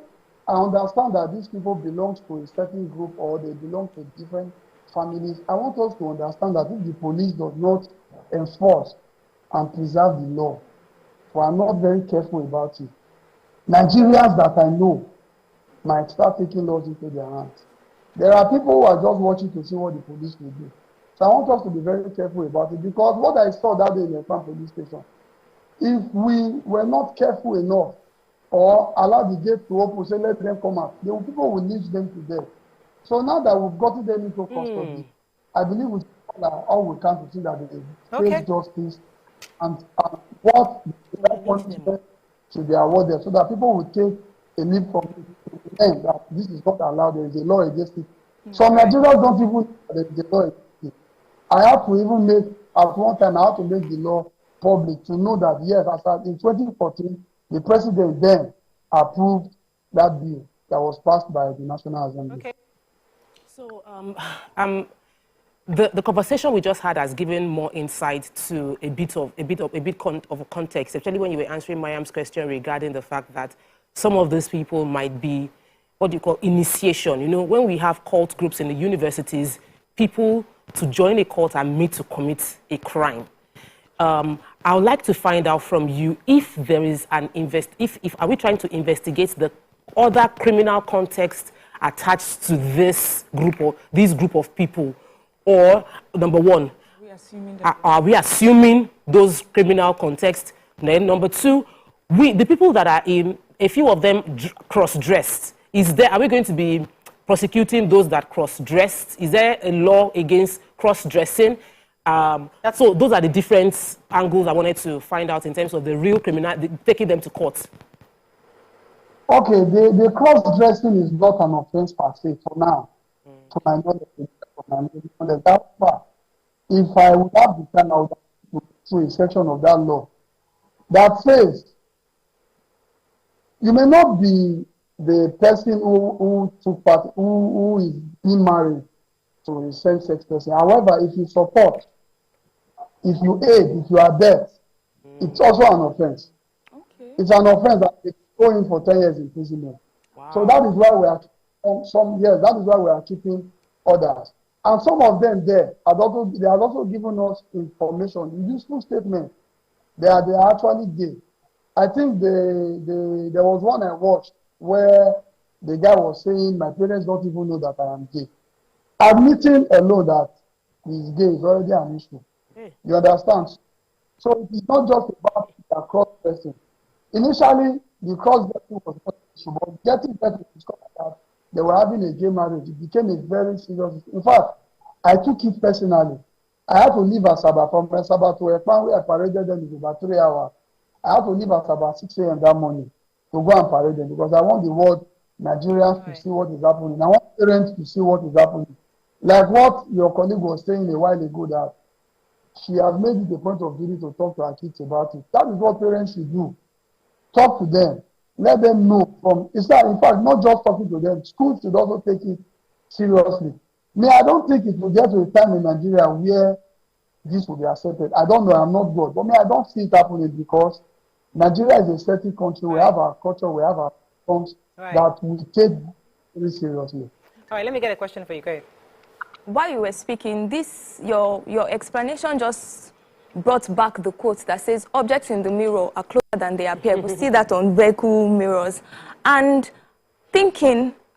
[SPEAKER 1] I understand that these people belong to a certain group or they belong to different families, I want us to understand that if the police does not enforce and preserve the law, we are not very careful about it, Nigerians that I know might start taking laws into their hands. There are people who are just watching to see what the police will do. So I want us to be very careful about it, because what I saw that day in the farm police station, if we were not careful enough or allow the gate to open, say let them come out, the people will lead them to death. So now that we've gotten them into custody, I believe we should all we can to see that they face justice and what the punishment should be awarded, so that people will take a leap from it that this is not allowed, there is a law against it. Some Nigerians don't even know there is a law against it. I have to even make, at one time, I have to make the law public to know that, yes, as in 2014, the president then approved that bill that was passed by the National Assembly.
[SPEAKER 13] Okay. So The conversation we just had has given more insight to a bit of a context, especially when you were answering Mayam's question regarding the fact that some of these people might be what you call initiation. You know, when we have cult groups in the universities, people to join a cult are made to commit a crime. I would like to find out from you if there is an are we trying to investigate the other criminal context attached to this group of people, or number one, are we assuming those criminal context? Then number two, the people that are in, a few of them cross-dressed. Are we going to be prosecuting those that cross-dressed? Is there a law against cross-dressing? So those are the different angles I wanted to find out in terms of the real criminal, taking them to court.
[SPEAKER 1] Okay, the cross-dressing is not an offense per se for now. To my knowledge, that's why if I would have the time, I would have to through a section of that law that says you may not be the person who took part, who is being married to a same-sex person. However, if you support, if you aid, if you abet, it's also an offense. Okay. It's an offense that they go in for 10 years imprisonment. Wow. So that is why we are that is why we are keeping others. And some of them they have also given us information, useful statements. They are actually gay. I think there was one I watched where the guy was saying, my parents don't even know that I am gay. Admitting alone that he is gay is already an issue. You understand? So it is not just about the cross-dressing. Initially, the cross-dressing was not an issue, but getting better to discover that they were having a gay marriage, it became a very serious issue. In fact, I took it personally. I had to leave Asaba from Asaba to Ekpan, where I paraded them in about 3 hours. I had to leave Asaba 6 a.m. that morning to go and parade them because I want the world, Nigerians, to see what is happening. I want parents to see what is happening. Like what your colleague was saying a while ago, that she has made it a point of duty to talk to her kids about it. That is what parents should do. Talk to them. Let them know in fact, not just talking to them. Schools should also take it seriously. I don't think it will get to a time in Nigeria where this will be accepted. I don't know, I'm not God. But I don't see it happening because Nigeria is a certain country. We have our culture, we have our forms that we take very seriously.
[SPEAKER 11] All right, let me get a question for you, Kay.
[SPEAKER 14] While you were speaking, your explanation just brought back the quote that says, objects in the mirror are closer than they appear. We see that on vehicle mirrors. And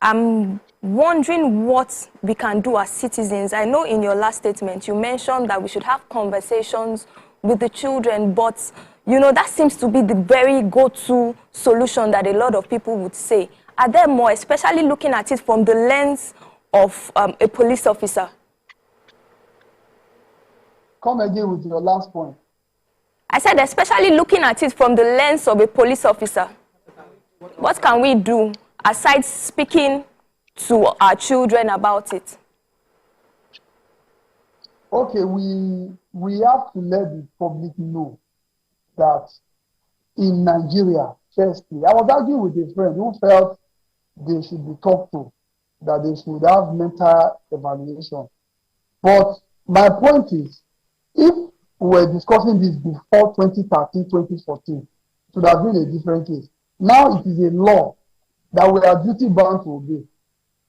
[SPEAKER 14] I'm wondering what we can do as citizens. I know in your last statement, you mentioned that we should have conversations with the children, but that seems to be the very go-to solution that a lot of people would say. Are there more, especially looking at it from the lens of a police officer?
[SPEAKER 1] Come again with your last point.
[SPEAKER 14] I said, especially looking at it from the lens of a police officer. What can we do aside speaking to our children about it?
[SPEAKER 1] Okay, we have to let the public know that in Nigeria, firstly, I was arguing with a friend who felt they should be talked to, that they should have mental evaluation. But my point is, if we were discussing this before 2013, 2014, it would have been a different case. Now it is a law that we are duty bound to obey.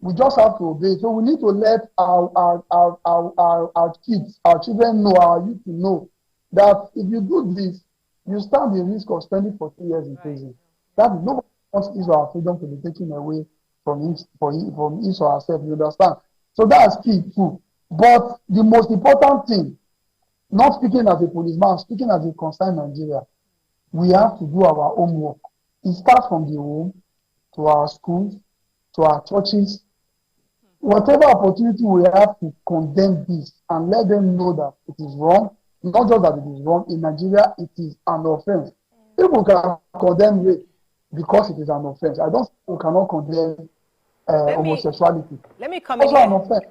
[SPEAKER 1] We just have to obey. So we need to let our kids, our children know, our youth to know that if you do this, you stand the risk of spending 40 years in prison. That is nobody wants his or our freedom to be taken away from his or herself. You understand? So that's key too. But the most important thing, not speaking as a policeman, speaking as a concerned Nigeria, we have to do our homework. It starts from the home, to our schools, to our churches. Whatever opportunity we have to condemn this and let them know that it is wrong, not just that it is wrong, in Nigeria it is an offense. People can condemn rape because it is an offense. I don't think we cannot condemn homosexuality.
[SPEAKER 11] Let me come in here.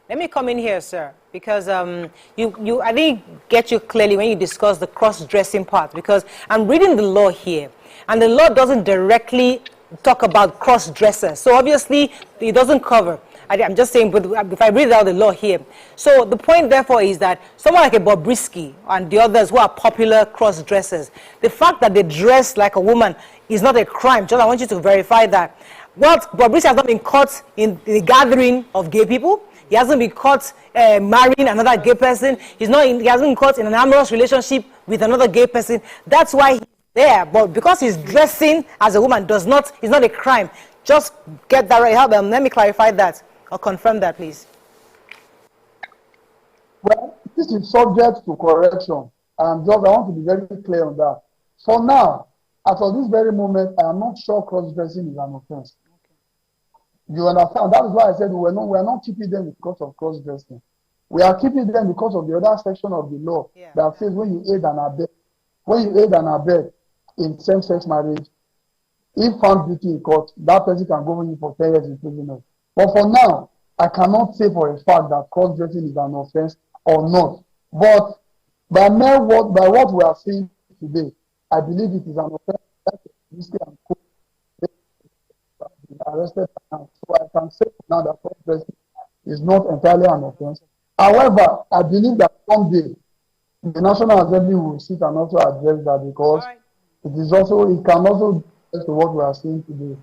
[SPEAKER 11] Let me come in here, sir, because I didn't get you clearly when you discussed the cross-dressing part, because I'm reading the law here, and the law doesn't directly talk about cross-dressers. So obviously, it doesn't cover. I'm just saying, but if I read out the law here. So the point, therefore, is that someone like a Bobrisky and the others who are popular cross-dressers, the fact that they dress like a woman is not a crime. Just I want you to verify that. What Bobrisky has not been caught in the gathering of gay people. He hasn't been caught marrying another gay person. He hasn't been caught in an amorous relationship with another gay person. That's why he's there. But because he's dressing as a woman it's not a crime. Just get that right. Let me clarify that or confirm that, please.
[SPEAKER 1] Well, this is subject to correction. I want to be very clear on that. For now, as of this very moment, I am not sure cross-dressing is an offense. You understand? That is why I said we are not keeping them because of cross-dressing. We are keeping them because of the other section of the law that says when you aid and abet in same-sex marriage, if found guilty in court, that person can go in for 10 years imprisonment. But for now, I cannot say for a fact that cross-dressing is an offense or not. But by what we are seeing today, I believe it is an offense. Arrested now. So I can say now that cross-dressing is not entirely an offense. However, I believe that someday the National Assembly will sit and also address that because it can also address to what we are seeing today.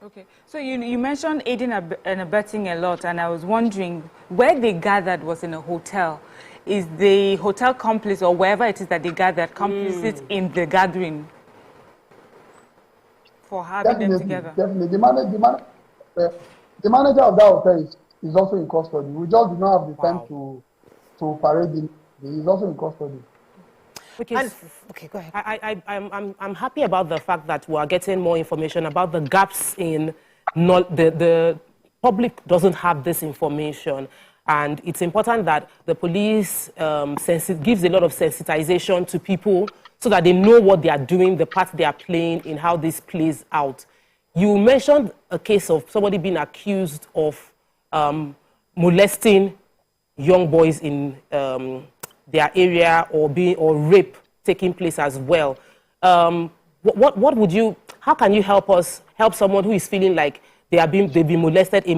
[SPEAKER 12] Okay, so you mentioned aiding and abetting a lot, and I was wondering where they gathered was in a hotel. Is the hotel complice or wherever it is that they gathered complicit in the gathering for having them together?
[SPEAKER 1] Definitely. The manager of that hotel is also in custody. We just do not have the time to parade him. He is also in custody.
[SPEAKER 11] Okay, go ahead.
[SPEAKER 13] I'm happy about the fact that we are getting more information about the gaps in the public doesn't have this information, and it's important that the police gives a lot of sensitization to people so that they know what they are doing, the part they are playing in how this plays out. You mentioned a case of somebody being accused of molesting young boys in their area or rape taking place as well. How can you help someone who is feeling like they've been molested, a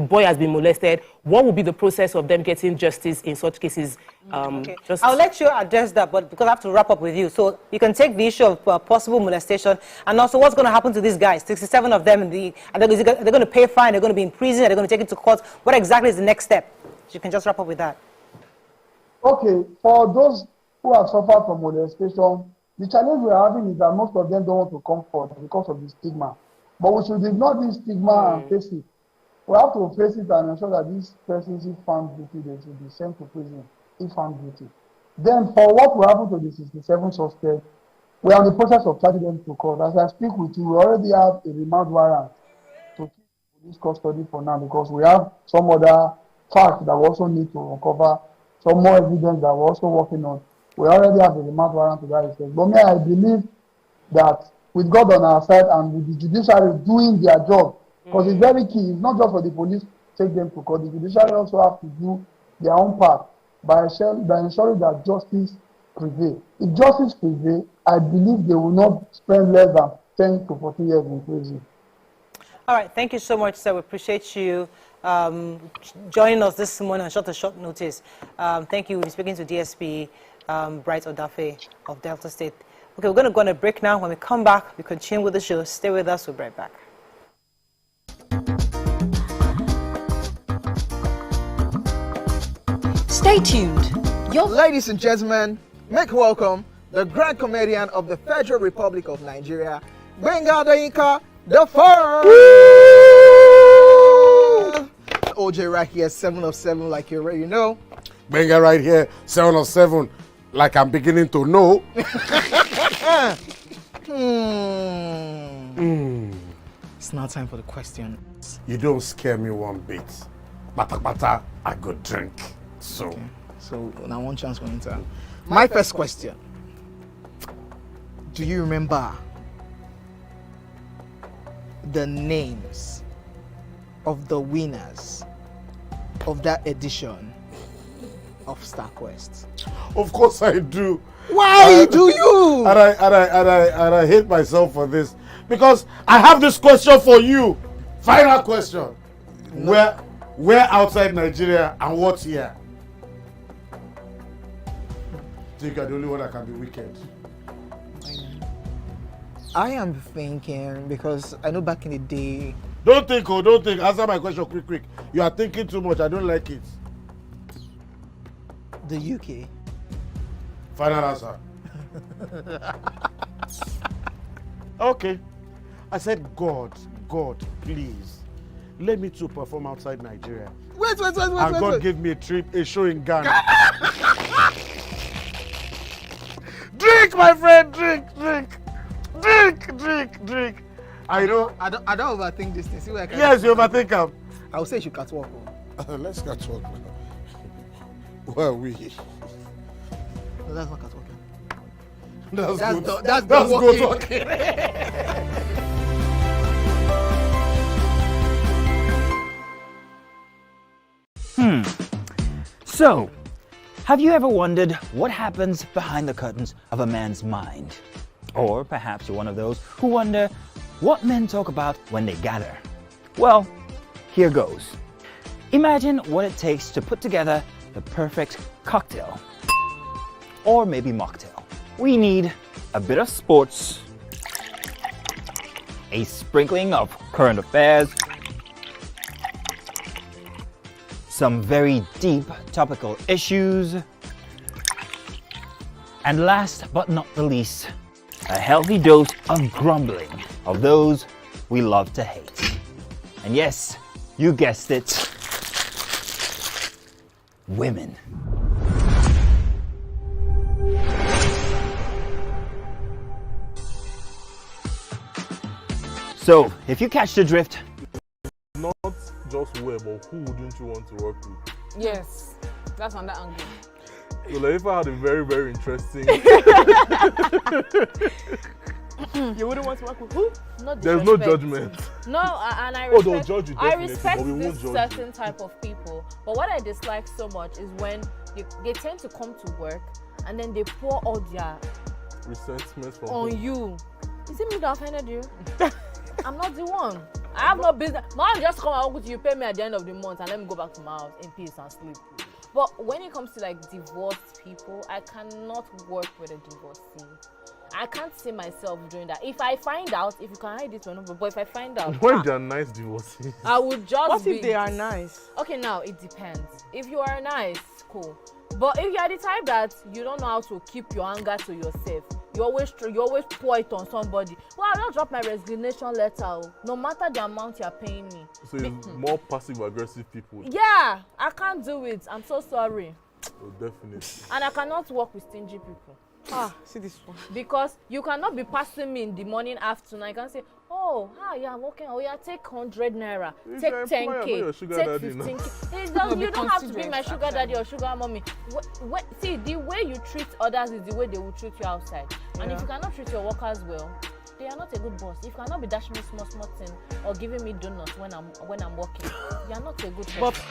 [SPEAKER 13] boy has been molested? What would be the process of them getting justice in such cases?
[SPEAKER 11] Okay. I'll let you address that, but because I have to wrap up with you. So you can take the issue of possible molestation and also what's going to happen to these guys, 67 of them, they're going to pay a fine, they're going to be in prison, they're going to take it to court. What exactly is the next step? So you can just wrap up with that.
[SPEAKER 1] Okay, for those who have suffered from molestation, the challenge we are having is that most of them don't want to come forward because of the stigma. But we should ignore this stigma and face it. We have to face it and ensure that these persons, if found guilty, they should be sent to prison if found guilty. Then, for what will happen to the 67 suspects, we are in the process of charging them to court. As I speak with you, we already have a remand warrant to keep police custody for now because we have some other facts that we also need to uncover, some more evidence that we're also working on. We already have a remand warrant to that effect. But I believe that with God on our side and with the judiciary doing their job, because it's very key. It's not just for the police to take them to court. The judiciary also have to do their own part by ensuring that justice prevails. If justice prevails, I believe they will not spend less than 10 to 14 years in prison.
[SPEAKER 11] All right, thank you so much, sir. We appreciate you joining us this morning on short notice. Thank you. We're speaking to DSP Bright Odafe of Delta State. Okay, we're going to go on a break now. When we come back, we continue with the show. Stay with us. We'll be right back.
[SPEAKER 15] Stay tuned.
[SPEAKER 17] Ladies and gentlemen, make welcome the grand comedian of the Federal Republic of Nigeria, Gbenga Adeyinka the First. OJ right here, 7 of 7, like you already know.
[SPEAKER 10] Gbenga right here, 7 of 7, like I'm beginning to know.
[SPEAKER 17] It's now time for the question.
[SPEAKER 10] You don't scare me one bit. Bata, I go drink. So,
[SPEAKER 17] okay. So now one chance for inter. My first question. Do you remember the names of the winners of that edition of StarQuest?
[SPEAKER 10] Of course I do.
[SPEAKER 17] Why do you?
[SPEAKER 10] And I hate myself for this because I have this question for you. Final question. Where outside Nigeria and what year? I think you're the only one that can be wicked.
[SPEAKER 3] I am thinking because I know back in the day.
[SPEAKER 10] Don't think. Answer my question quick. You are thinking too much. I don't like it.
[SPEAKER 3] The UK.
[SPEAKER 10] Final answer. Okay. I said, God, please, let me to perform outside Nigeria.
[SPEAKER 3] Wait.
[SPEAKER 10] And God gave me a show in Ghana. Drink, my friend, drink. I don't
[SPEAKER 3] overthink this thing. See where I can.
[SPEAKER 10] Yes, you overthink them.
[SPEAKER 3] I would say you should catwalk.
[SPEAKER 10] Let's catwalk now. Where are we?
[SPEAKER 3] No, that's not catwalking.
[SPEAKER 10] That's good talking.
[SPEAKER 16] So, have you ever wondered what happens behind the curtains of a man's mind? Or perhaps you're one of those who wonder what men talk about when they gather. Well, here goes. Imagine what it takes to put together the perfect cocktail. Or maybe mocktail. We need a bit of sports, a sprinkling of current affairs, some very deep topical issues, and last but not the least, a healthy dose of grumbling of those we love to hate. And yes, you guessed it, women. So, if you catch the drift,
[SPEAKER 4] not just where, but who wouldn't you want to work with?
[SPEAKER 23] Yes, that's on that angle.
[SPEAKER 4] So Leifa had a very, very interesting.
[SPEAKER 23] You wouldn't want to work with who? Not
[SPEAKER 4] There's no judgment.
[SPEAKER 23] No, and I
[SPEAKER 4] they'll
[SPEAKER 23] respect.
[SPEAKER 4] judge you
[SPEAKER 23] I
[SPEAKER 4] definitely,
[SPEAKER 23] respect
[SPEAKER 4] but we
[SPEAKER 23] this
[SPEAKER 4] won't judge
[SPEAKER 23] certain type of people. But what I dislike so much is when they tend to come to work and then they pour all their
[SPEAKER 4] resentments from
[SPEAKER 23] on
[SPEAKER 4] home.
[SPEAKER 23] you. Is it me that offended you? I'm not the one. I have no business. Man, just come and work with you, pay me at the end of the month, and let me go back to my house in peace and sleep. But when it comes to like divorced people, I cannot work with a divorcee. I can't see myself doing that. If I find out, if you can hide it, but if I find out,
[SPEAKER 4] when they are nice divorcees,
[SPEAKER 23] I would just.
[SPEAKER 3] What if they are nice?
[SPEAKER 23] Okay, now it depends. If you are nice, cool. But if you are the type that you don't know how to keep your anger to yourself, you always pour it on somebody. Well, I'll just drop my resignation letter, no matter the amount you're paying me.
[SPEAKER 4] So it's more passive-aggressive people.
[SPEAKER 23] Yeah, I can't do it. I'm so sorry.
[SPEAKER 4] Oh, definitely.
[SPEAKER 23] And I cannot work with stingy people.
[SPEAKER 3] See this one.
[SPEAKER 23] Because you cannot be passing me in the morning, afternoon. I can say, oh, yeah, I'm working. Oh, yeah, take 100 naira, take 10K, take 15K. You don't have to be my sugar daddy or sugar mommy. See, the way you treat others is the way they will treat you outside. And if you cannot treat your workers well, they are not a good boss. If you cannot be dashing me small thing or giving me donuts when I'm working, you are not a good person.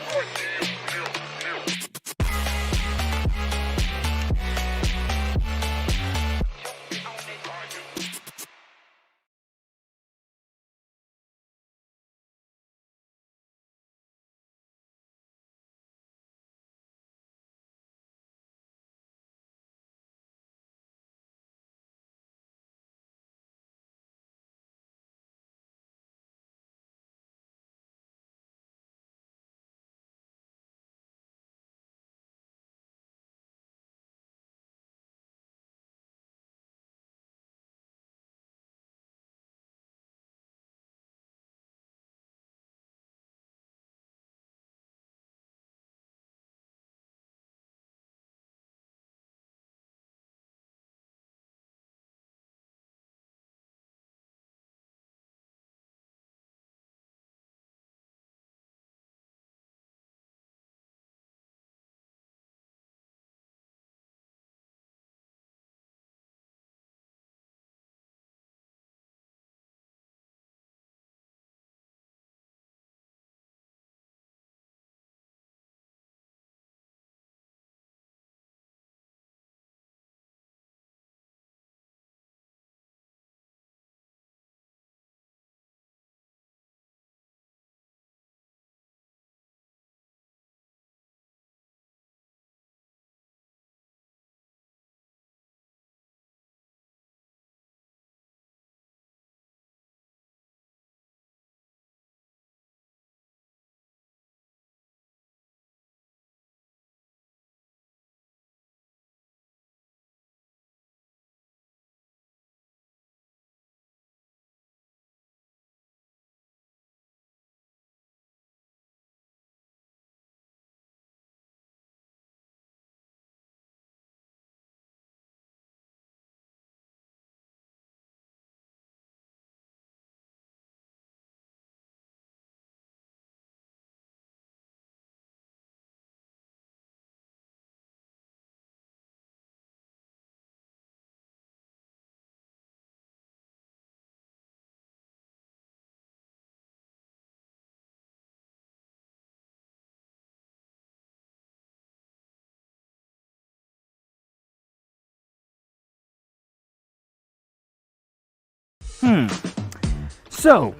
[SPEAKER 16] So,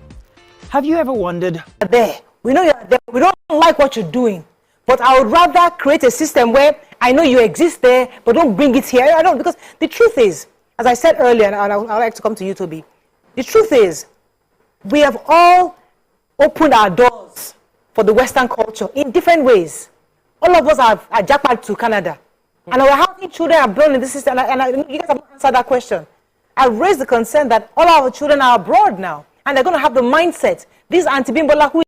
[SPEAKER 16] have you ever wondered?
[SPEAKER 18] There, we know you're there. We don't like what you're doing, but I would rather create a system where I know you exist there, but don't bring it here. I don't, because the truth is, as I said earlier, and I'd like to come to you, Toby. The truth is, we have all opened our doors for the Western culture in different ways. All of us are jackpot to Canada. And how many children are born in this system? And you guys have not answered that question. I raised the concern that all our children are abroad now. And they're going to have the mindset. This Auntie Bimbola, who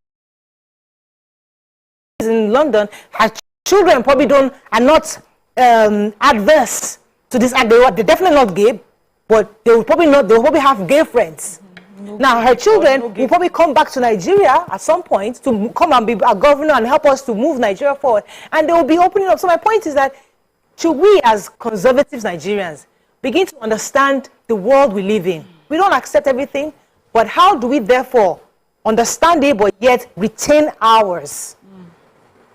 [SPEAKER 18] is in London, her children probably are not adverse to this act. They're definitely not gay, but they'll probably have gay friends. Now, her children will probably come back to Nigeria at some point to come and be a governor and help us to move Nigeria forward. And they will be opening up. So my point is that should we as conservative Nigerians begin to understand the world we live in? We don't accept everything, but how do we therefore understand it but yet retain ours?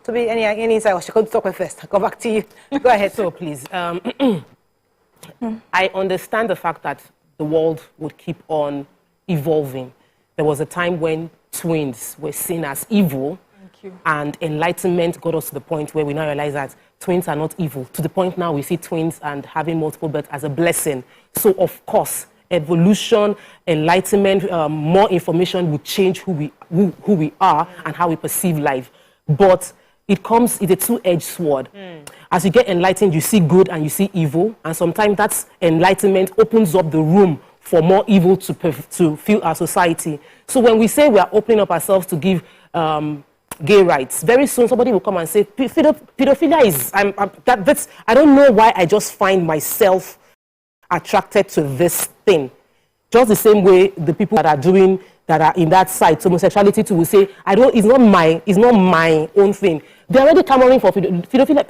[SPEAKER 18] To be any insight, I should come to talk first. I'll come back to you. Go ahead.
[SPEAKER 13] So please, I understand the fact that the world would keep on evolving. There was a time when twins were seen as evil, and enlightenment got us to the point where we now realize that twins are not evil. To the point now we see twins and having multiple births as a blessing. So of course, evolution, enlightenment, more information will change who we are and how we perceive life. But it's a two-edged sword. As you get enlightened, you see good and you see evil, and sometimes that enlightenment opens up the room for more evil to fill our society. So when we say we are opening up ourselves to give gay rights, very soon somebody will come and say, pedophilia is, I don't know why I just find myself attracted to this thing. Just the same way the people that are in that side, homosexuality too, will say, it's not my own thing. They're already clamoring for pedophilia.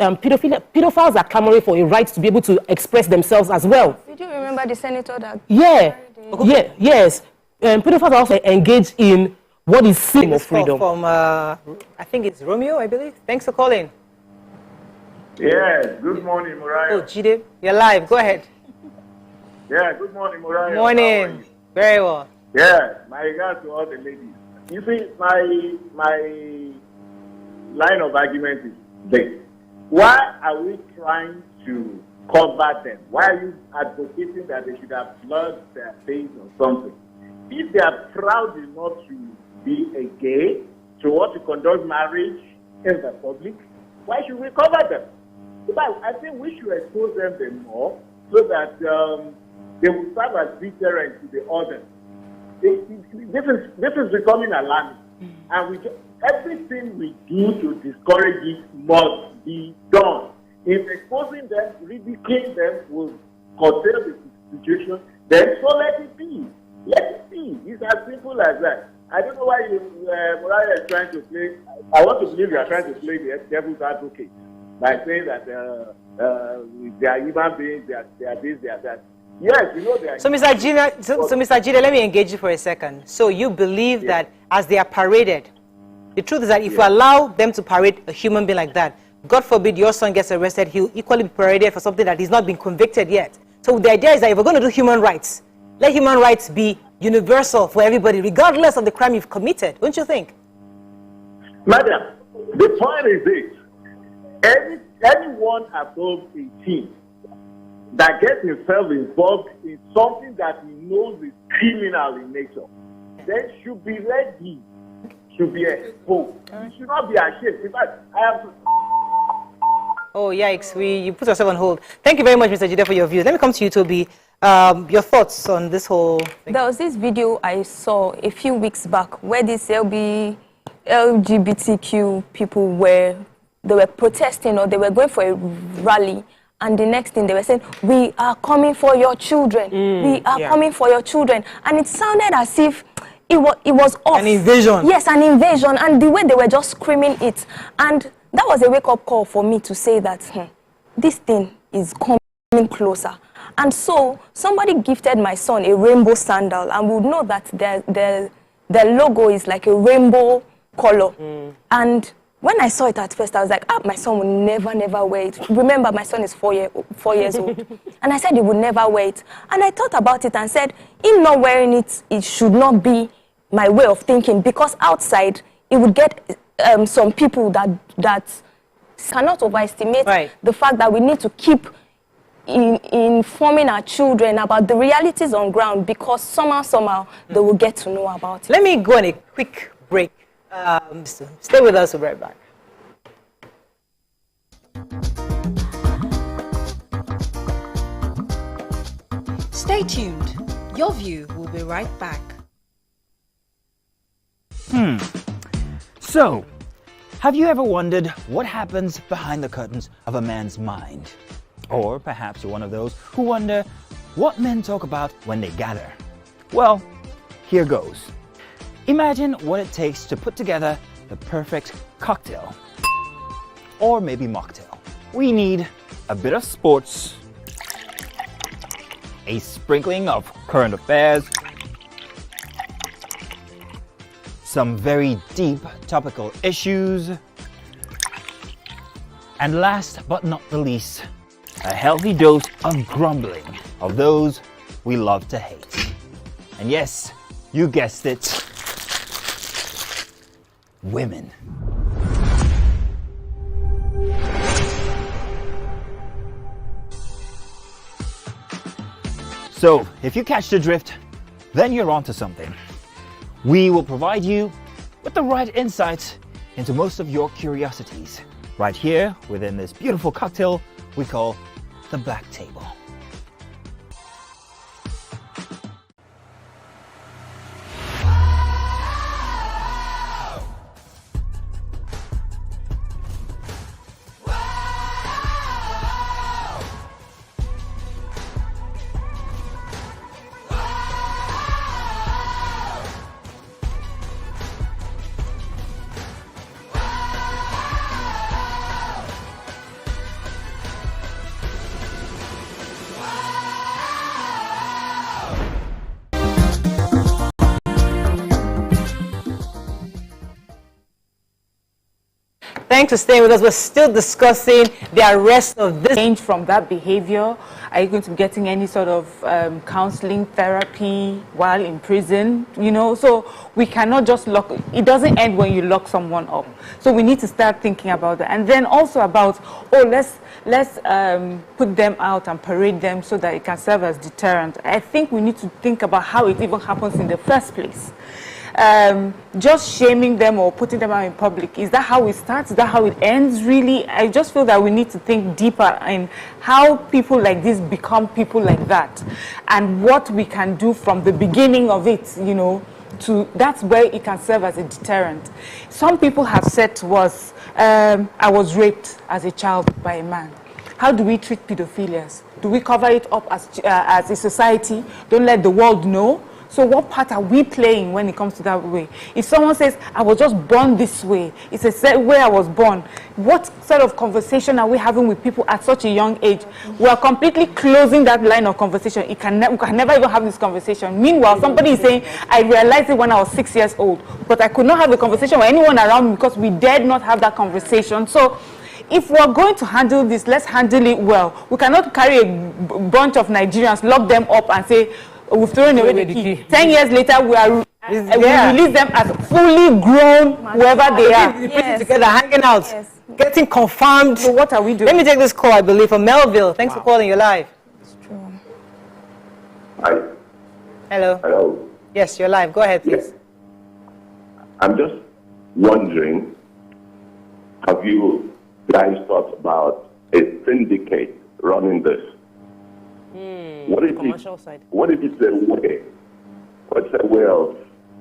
[SPEAKER 13] Pedophiles are clamoring for a right to be able to express themselves as well.
[SPEAKER 14] Did you remember the senator that?
[SPEAKER 13] Yes. Pedophiles are also engaged in what is symbol of freedom.
[SPEAKER 18] From I think it's Romeo, I believe. Thanks for calling.
[SPEAKER 5] Yes, good morning, Mariah.
[SPEAKER 18] Oh, Jide, you're live. Go ahead.
[SPEAKER 5] Yeah, good morning, Mariah.
[SPEAKER 18] Morning. Very well.
[SPEAKER 5] Yeah, my regards to all the ladies. You see, my line of argument is this. Why are we trying to combat them? Why are you advocating that they should have blurred their face or something? If they are proud enough to be a gay, to want to conduct marriage in the public, why should we cover them? But I think we should expose them more so that they will serve as deterrent to the others. This is becoming alarming, and everything we do to discourage it must be done. If exposing them, ridiculing them will curtail the situation, then so let it be. Let it be. It's as simple as that. I don't know why Mariah is trying to play. I want to believe you are trying to play the devil's advocate by saying that they are human beings, they are this, they are that. Yes, you know they are.
[SPEAKER 18] So, Mr. Jide, let me engage you for a second. So, you believe that as they are paraded, the truth is that if you allow them to parade a human being like that, God forbid your son gets arrested, he'll equally be paraded for something that he's not been convicted yet. So, the idea is that if we're going to do human rights, let human rights be universal for everybody, regardless of the crime you've committed. Don't you think?
[SPEAKER 5] Madam, the point is this. Anyone above 18 that gets himself involved in something that he knows is criminal in nature, then should be ready, should be exposed. You should not be ashamed. In fact, I have to...
[SPEAKER 18] Oh, yikes. You put yourself on hold. Thank you very much, Mr. Jide, for your views. Let me come to you, Toby. Your thoughts on this whole thing?
[SPEAKER 14] There was this video I saw a few weeks back where these LGBTQ people were protesting, or they were going for a rally, and the next thing they were saying, we are coming for your children. We are coming for your children. And it sounded as if it was off. An invasion. Yes, an invasion. And the way they were just screaming it. And that was a wake-up call for me to say that this thing is coming closer. And so somebody gifted my son a rainbow sandal, and we would know that their logo is like a rainbow color. And when I saw it at first, I was like, my son will never wait. Remember, my son is 4 years old. And I said he would never wait. And I thought about it and said, him not wearing it, it should not be my way of thinking, because outside, it would get some people that cannot overestimate the fact that we need to keep informing our children about the realities on ground, because somehow they will get to know about it.
[SPEAKER 18] Let me go on a quick break. Stay with us, we'll be right back.
[SPEAKER 15] Stay tuned. Your View will be right back.
[SPEAKER 16] So, have you ever wondered what happens behind the curtains of a man's mind? Or perhaps you're one of those who wonder what men talk about when they gather. Well, here goes. Imagine what it takes to put together the perfect cocktail. Or maybe mocktail. We need a bit of sports, a sprinkling of current affairs, some very deep topical issues, and last but not the least, a healthy dose of grumbling of those we love to hate. And yes, you guessed it, women. So, if you catch the drift, then you're onto something. We will provide you with the right insights into most of your curiosities, right here within this beautiful cocktail we call the Black Table.
[SPEAKER 18] Thanks for staying with us. We're still discussing the arrest of this.
[SPEAKER 12] Change from that behavior. Are you going to be getting any sort of counseling therapy while in prison? You know, so we cannot just lock. It doesn't end when you lock someone up. So we need to start thinking about that, and then also about let's put them out and parade them so that it can serve as deterrent. I think we need to think about how it even happens in the first place. Just shaming them or putting them out in public, is that how it starts? Is that how it ends, really? I just feel that we need to think deeper in how people like this become people like that, and what we can do from the beginning of it, you know, that's where it can serve as a deterrent. Some people have said to us, I was raped as a child by a man. How do we treat pedophilias? Do we cover it up as a society? Don't let the world know? So what part are we playing when it comes to that way? If someone says, I was just born this way, it's a certain way I was born, what sort of conversation are we having with people at such a young age? We are completely closing that line of conversation. We can never even have this conversation. Meanwhile, somebody is saying, I realized it when I was 6 years old, but I could not have a conversation with anyone around me because we dared not have that conversation. So if we're going to handle this, let's handle it well. We cannot carry a bunch of Nigerians, lock them up and say, we've thrown away the key. 10 years later, we release them as fully grown, whoever they are.
[SPEAKER 18] Yes. Together, hanging out, getting confirmed.
[SPEAKER 12] So what are we doing?
[SPEAKER 18] Let me take this call, I believe, from Melville. Thanks for calling. You're live.
[SPEAKER 14] It's true.
[SPEAKER 6] Hi.
[SPEAKER 18] Hello.
[SPEAKER 6] Hello.
[SPEAKER 18] Yes, you're live. Go ahead, please.
[SPEAKER 6] I'm just wondering, have you guys thought about a syndicate running this? What if it's a way? What's a way of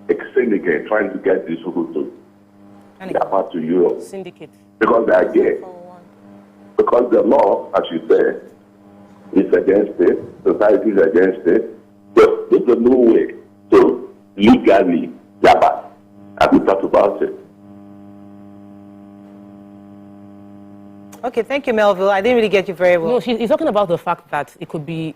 [SPEAKER 6] a syndicate trying to get these people to get back to Europe?
[SPEAKER 13] Syndicate.
[SPEAKER 6] Because they are gay. Because the law, as you said, is against it, society is against it. So there's a new way to legally get back. Have you thought about it?
[SPEAKER 18] Okay, thank you, Melville. I didn't really get you very well.
[SPEAKER 13] No, he's talking about the fact that it could be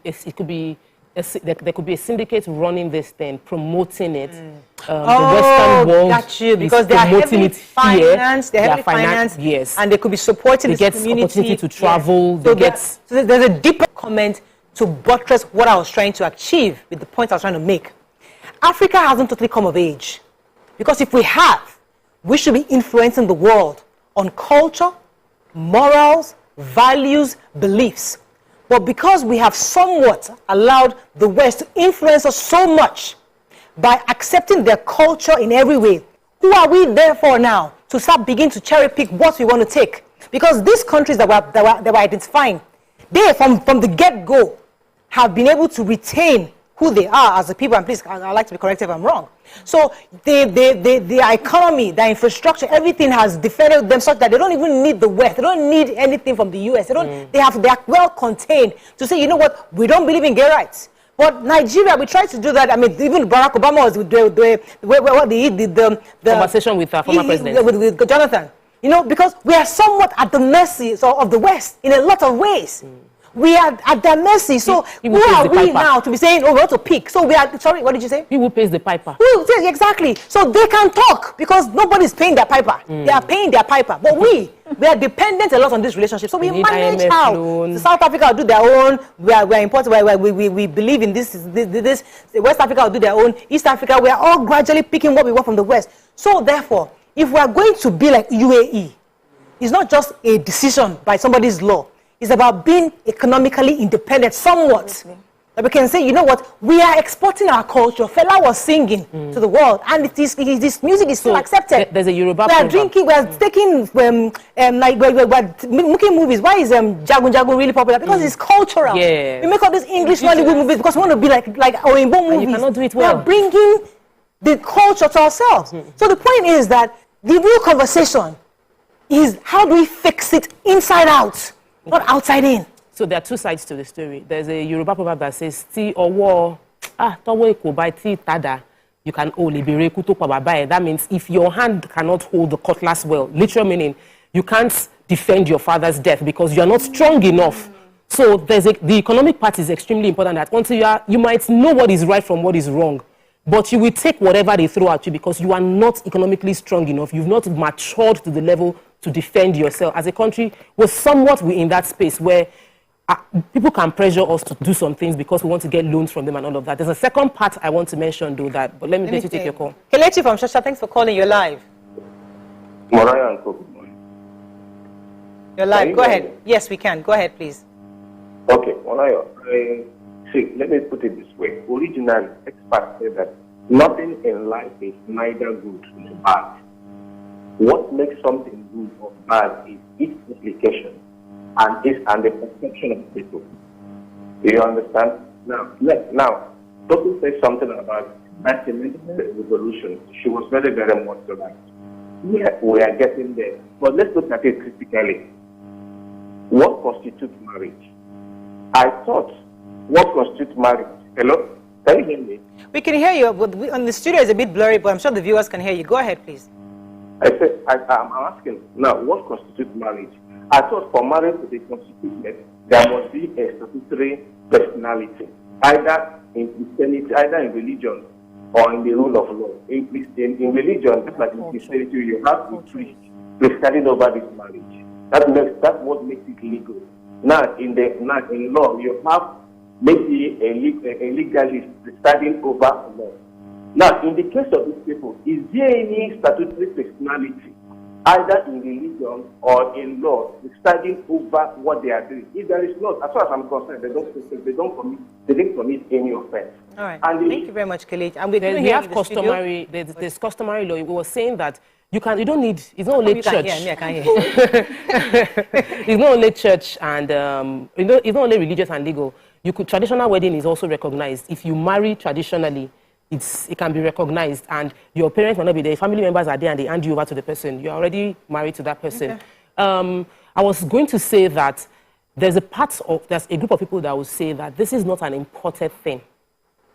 [SPEAKER 13] there could be a syndicate running this thing, promoting it. The Western world
[SPEAKER 18] got you, because they are heavily financed, they're heavily financed,
[SPEAKER 13] yes,
[SPEAKER 18] and they could be supporting
[SPEAKER 13] this community. They get opportunity to travel.
[SPEAKER 18] Yes. So there's a deeper comment to buttress what I was trying to achieve with the point I was trying to make. Africa hasn't totally come of age, because if we have, we should be influencing the world on culture, morals, values, beliefs. But because we have somewhat allowed the West to influence us so much by accepting their culture in every way, who are we therefore now to start begin to cherry pick what we want to take? Because these countries that we're identifying, they from the get-go have been able to retain who they are as a people. And please, I'd like to be corrected if I'm wrong. So their economy, their infrastructure, everything has defended them such that they don't even need the West. They don't need anything from the US. They are well contained to say, you know what, we don't believe in gay rights. But Nigeria, we tried to do that. I mean, even Barack Obama was the
[SPEAKER 13] conversation with our former president.
[SPEAKER 18] With Jonathan. You know, because we are somewhat at the mercy of the West in a lot of ways. We are at their mercy. So who are we now to be saying, oh, we want to pick? So we are, sorry, what did you say?
[SPEAKER 13] Who pays the piper?
[SPEAKER 18] Exactly. So they can talk because nobody's paying their piper. They are paying their piper. But we are dependent a lot on this relationship. So we manage how. So South Africa will do their own. We are important. We believe in this. West Africa will do their own. East Africa, we are all gradually picking what we want from the West. So therefore, if we are going to be like UAE, it's not just a decision by somebody's law. It's about being economically independent somewhat. That we can say, you know what, we are exporting our culture. Fela was singing to the world, and this music is still accepted.
[SPEAKER 13] There's a Yoruba
[SPEAKER 18] we are drinking, we are taking, like, we're making movies. Why is Jagun Jagun really popular? Because it's cultural.
[SPEAKER 13] Yeah.
[SPEAKER 18] We make all these English Nollywood movies because we want to be like Oyinbo movies.
[SPEAKER 13] You cannot do it well.
[SPEAKER 18] We are bringing the culture to ourselves. So the point is that the real conversation is how do we fix it inside out? Not outside in.
[SPEAKER 13] So there are two sides to the story. There's a Yoruba proverb that says, "Ti owo towo eko bai ti tada, you can only be rekuto pababai." That means if your hand cannot hold the cutlass well, literal meaning, you can't defend your father's death because you are not strong enough. So the economic part is extremely important. That until you might know what is right from what is wrong, but you will take whatever they throw at you because you are not economically strong enough. You've not matured to the level to defend yourself. As a country, we're somewhat in that space where people can pressure us to do some things because we want to get loans from them and all of that. There's a second part I want to mention, though, but let me let you take your call.
[SPEAKER 18] Kelechi from Shasha, thanks for calling. You're live.
[SPEAKER 6] Moraya and Cook.
[SPEAKER 18] You're live. Go ahead. Yes, we can. Go ahead, please.
[SPEAKER 6] Okay, Moraya. See, let me put it this way. Originally, experts say that nothing in life is neither good nor bad. What makes something good or bad is its implication and the perception of people. Do you understand? Now, Toku said something about mathematical revolution. She was very, very much right. Yeah, we are getting there. But let's look at it critically. What constitutes marriage? I thought, what constitutes marriage? Hello? Can you hear me?
[SPEAKER 18] We can hear you, but on the studio is a bit blurry, but I'm sure the viewers can hear you. Go ahead, please.
[SPEAKER 6] I'm asking now, what constitutes marriage? I thought for marriage to be constituted, there must be a statutory personality, either in Christianity, either in religion, or in the rule of law. In religion, just like in Christianity, you have to preach presiding over this marriage. That's what makes it legal. Now, in law, you have maybe a legalist presiding over law. Now, in the case of these people, is there any statutory personality, either in religion or in law, studying over what they are doing? If there is not, as far as I'm concerned, they didn't commit any offense.
[SPEAKER 18] All right. Thank you very much, Kelechi. And
[SPEAKER 13] we have customary. There's customary law. We were saying that you don't need. It's not only church.
[SPEAKER 18] I can't hear.
[SPEAKER 13] It's not only church and it's not only religious and legal. Traditional wedding is also recognized. If you marry traditionally, it can be recognized, and your parents will not be there. Family members are there, and they hand you over to the person. You're already married to that person. Okay. I was going to say that there's a group of people that will say that this is not an imported thing.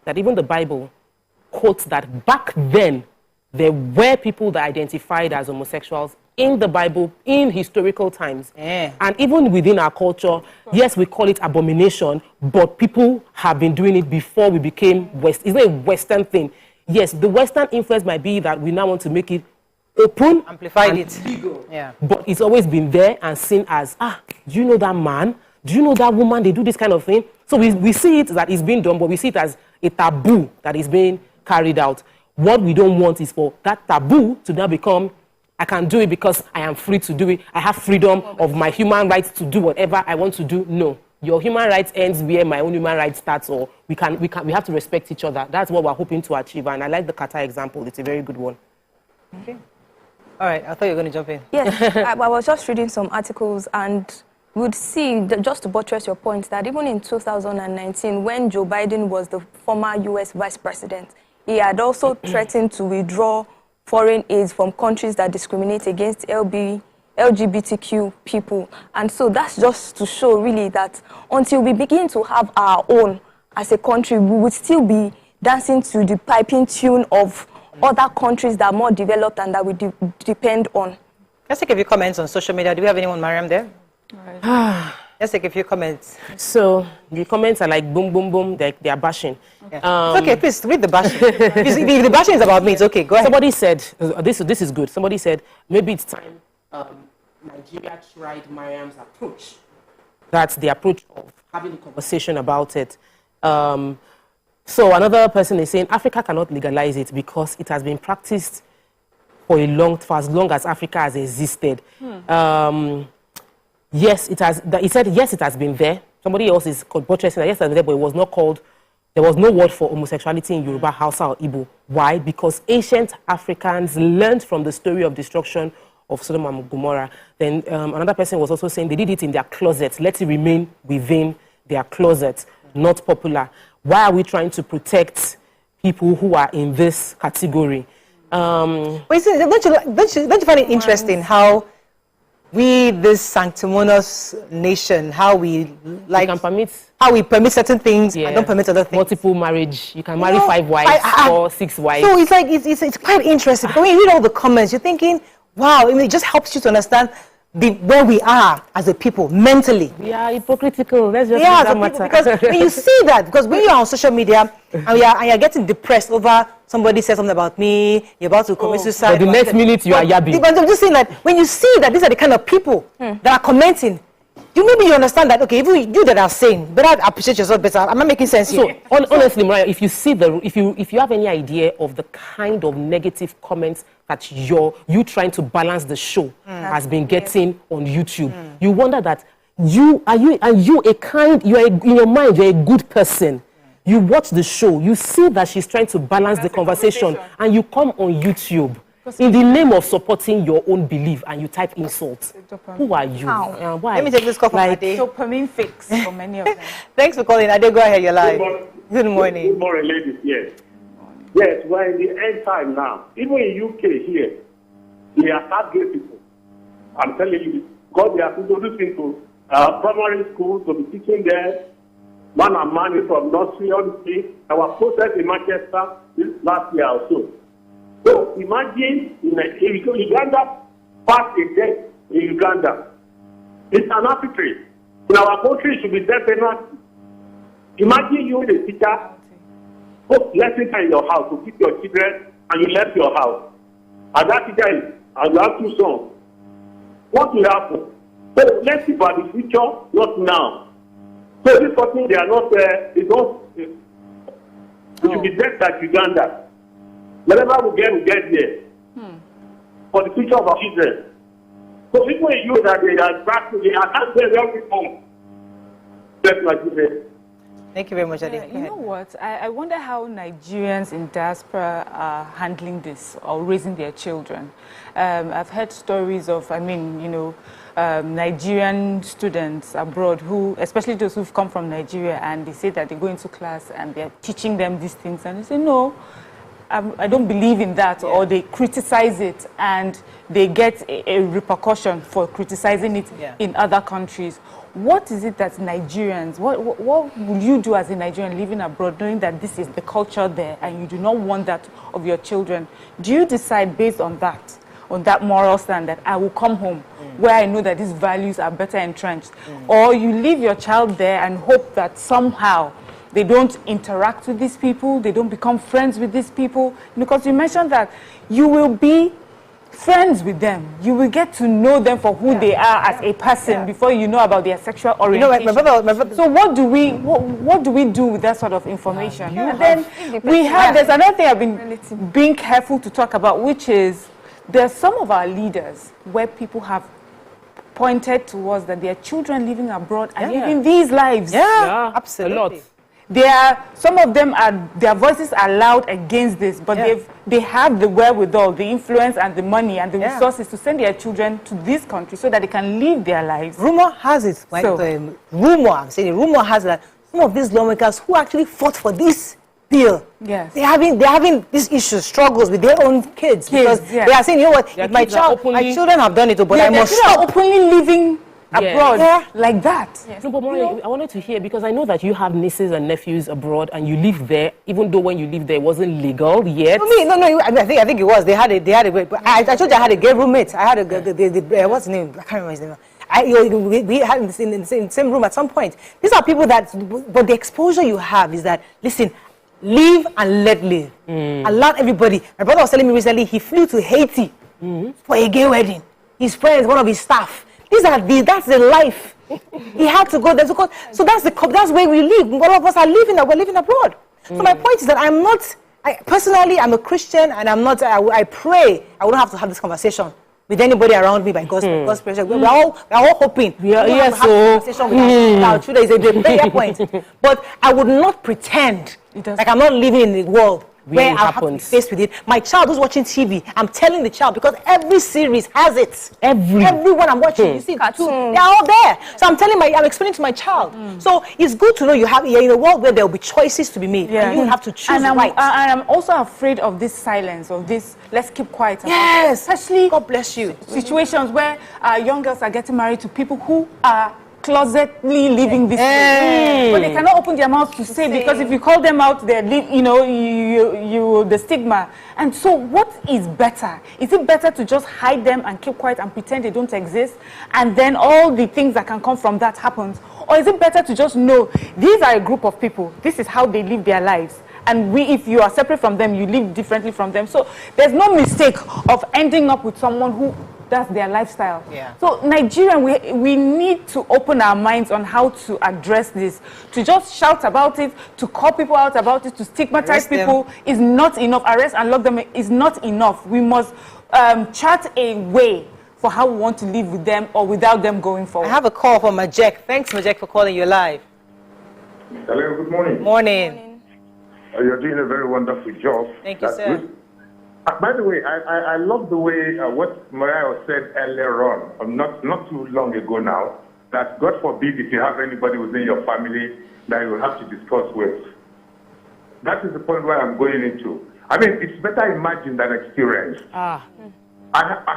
[SPEAKER 13] That even the Bible quotes that back then there were people that identified as homosexuals in the Bible, in historical times. And even within our culture, yes, we call it abomination, but people have been doing it before we became West. It's not a Western thing. Yes, the Western influence might be that we now want to make it open,
[SPEAKER 11] amplified it. Legal. Yeah.
[SPEAKER 13] But it's always been there and seen as, do you know that man? Do you know that woman? They do this kind of thing. So we see it that it's being done, but we see it as a taboo that is being carried out. What we don't want is for that taboo to now become, I can do it because I am free to do it. I have freedom of my human rights to do whatever I want to do. No. Your human rights ends where my own human rights starts, or we have to respect each other. That's what we're hoping to achieve. And I like the Qatar example. It's a very good one.
[SPEAKER 11] Okay. All right. I thought you were going to jump in.
[SPEAKER 14] Yes. I was just reading some articles and would see, just to buttress your point, that even in 2019, when Joe Biden was the former U.S. vice president, he had also threatened to withdraw foreign aid from countries that discriminate against LGBTQ people. And so that's just to show really that until we begin to have our own as a country, we would still be dancing to the piping tune of other countries that are more developed and that we depend on.
[SPEAKER 11] Let's take a few comments on social media. Do we have anyone, Mariam, there? Right. Let's take a few comments.
[SPEAKER 13] So the comments are like boom, boom, boom. They are bashing.
[SPEAKER 11] Yeah. Okay, please read the bashing. If the bashing is about me, it's okay. Go ahead.
[SPEAKER 13] Somebody said, this is good. Somebody said, maybe it's time Nigeria tried Mariam's approach. That's the approach of having a conversation about it. So another person is saying Africa cannot legalize it because it has been practiced for as long as Africa has existed. Yes, it has. He said yes, it has been there. Somebody else is buttressing that yes, it has been there, but it was not called. There was no word for homosexuality in Yoruba, Hausa, or Igbo. Why? Because ancient Africans learned from the story of destruction of Sodom and Gomorrah. Then another person was also saying they did it in their closets. Let it remain within their closets, not popular. Why are we trying to protect people who are in this category?
[SPEAKER 11] Don't you find it interesting how we, this sanctimonious nation, how we permit certain things and don't permit other things?
[SPEAKER 13] Multiple marriage. You can marry 5 wives or 6 wives.
[SPEAKER 11] So it's like it's quite interesting. When you read all the comments, you're thinking, wow, it just helps you to understand where we are as a people mentally.
[SPEAKER 13] We are hypocritical. Let's just that matter.
[SPEAKER 11] Because when you see that, because when you're on social media and you're getting depressed over somebody said something about me, you're about to commit suicide.
[SPEAKER 13] But the next minute you are yabbing.
[SPEAKER 11] But I'm just saying that when you see that these are the kind of people that are commenting, you understand that, okay, even you that are saying, better appreciate yourself better. I'm not making sense here.
[SPEAKER 13] So, honestly, Mariah, if you see if you have any idea of the kind of negative comments that you trying to balance the show has been getting on YouTube, you wonder that in your mind, you're a good person. You watch the show, you see that she's trying to balance the conversation, and you come on YouTube in the name of supporting your own belief, and you type insults. Who are you?
[SPEAKER 11] Why? Let me take this call from Ade.
[SPEAKER 12] Dopamine fix for many of them.
[SPEAKER 11] Thanks for calling. Ade, go ahead, you're live. Good morning.
[SPEAKER 7] Good morning, ladies. Yes. Yes, we're in the end time now. Even in UK here, they are gay people. I'm telling you, because they are introducing to primary school to be teaching them man and man from nursery on the our process in Manchester this last year or so. So imagine if Uganda passed a death in Uganda. It's an arbitrary. In our country, it should be death penalty. Imagine you, the teacher, put lesson in your house to keep your children, and you left your house. And that teacher and you have 2 sons. What will happen? So let's see about the future, not now. So this person, they are not it should be death like Uganda. Whatever we get there. For the future of our children. So people in you that they are practically, I can't say young people. Just like you said.
[SPEAKER 11] Thank you very much, Ade.
[SPEAKER 12] You know what? I wonder how Nigerians in diaspora are handling this or raising their children. I've heard stories of, Nigerian students abroad who, especially those who've come from Nigeria, and they say that they go into class and they're teaching them these things, and they say, no, I don't believe in that, or they criticize it and they get a repercussion for criticizing it in other countries. What is it that Nigerians, what will you do as a Nigerian living abroad, knowing that this is the culture there and you do not want that of your children? Do you decide based on that? on that moral standard, I will come home where I know that these values are better entrenched. Or you leave your child there and hope that somehow they don't interact with these people, they don't become friends with these people. Because you mentioned that you will be friends with them. You will get to know them for who they are as a person before you know about their sexual orientation.
[SPEAKER 18] You know, my brother,
[SPEAKER 12] so what do we do with that sort of information? And then we have, there's another thing I've been being careful to talk about, which is there's some of our leaders where people have pointed towards that their children living abroad are living these lives.
[SPEAKER 18] Yeah, absolutely.
[SPEAKER 12] Some of them their voices are loud against this, but they have the wherewithal, the influence and the money and the resources to send their children to this country so that they can live their lives.
[SPEAKER 18] Rumor has it, rumor has that some of these lawmakers who actually fought for this bill, they're having these issues, struggles with their own kids because they are saying, you know what, if my children have done it, but I must stop.
[SPEAKER 12] Openly living abroad like that.
[SPEAKER 13] No, but Maureen, I wanted to hear, because I know that you have nieces and nephews abroad and you live there, even though when you lived there it wasn't legal yet.
[SPEAKER 18] No, I think it was. They had a but I told you I had a gay roommate. I had what's his name? I can't remember his name. We had in the same room at some point. These are people but the exposure you have is that, listen, live and let live. Allow everybody. My brother was telling me recently he flew to Haiti for a gay wedding. His friends, one of his staff. That's the life. He had to go there. So that's where we live. All of us are we're living abroad. So my point is that personally, I'm a Christian and I pray I wouldn't have to have this conversation with anybody around me by God's pressure. We're all hoping. Conversation with our children is a prayer point. But I would not pretend like I'm not living in the world where I have to be faced with it. My child who's watching TV, I'm telling the child, because every series has it. Everyone I'm watching, you see it too. They're all there. So I'm explaining to my child. So it's good to know you're in a world where there will be choices to be made. And you have to choose right.
[SPEAKER 12] And I'm also afraid of this silence, of this let's keep quiet.
[SPEAKER 18] Yes.
[SPEAKER 12] Especially,
[SPEAKER 18] God bless you,
[SPEAKER 12] situations where young girls are getting married to people who are closetly living this way, but they cannot open their mouths to say, because if you call them out, they're the stigma. And so, what is better? Is it better to just hide them and keep quiet and pretend they don't exist, and then all the things that can come from that happens, or is it better to just know these are a group of people? This is how they live their lives. And if you are separate from them, you live differently from them. So there's no mistake of ending up with someone who that's their lifestyle. So Nigerian, we need to open our minds on how to address this. To just shout about it, to call people out about it, to stigmatize people is not enough. Arrest and lock them is not enough. We must chart a way for how we want to live with them or without them going forward.
[SPEAKER 18] I have a call from Majek. Thanks, Majek, for calling you live.
[SPEAKER 8] Hello, good morning.
[SPEAKER 18] Morning.
[SPEAKER 8] You're doing a very wonderful job.
[SPEAKER 18] Thank you, sir.
[SPEAKER 8] Good. By the way, I love the way what Mariah said earlier on, not too long ago now, that God forbid if you have anybody within your family that you will have to discuss with. That is the point where I'm going into. I mean, it's better imagined than experienced. I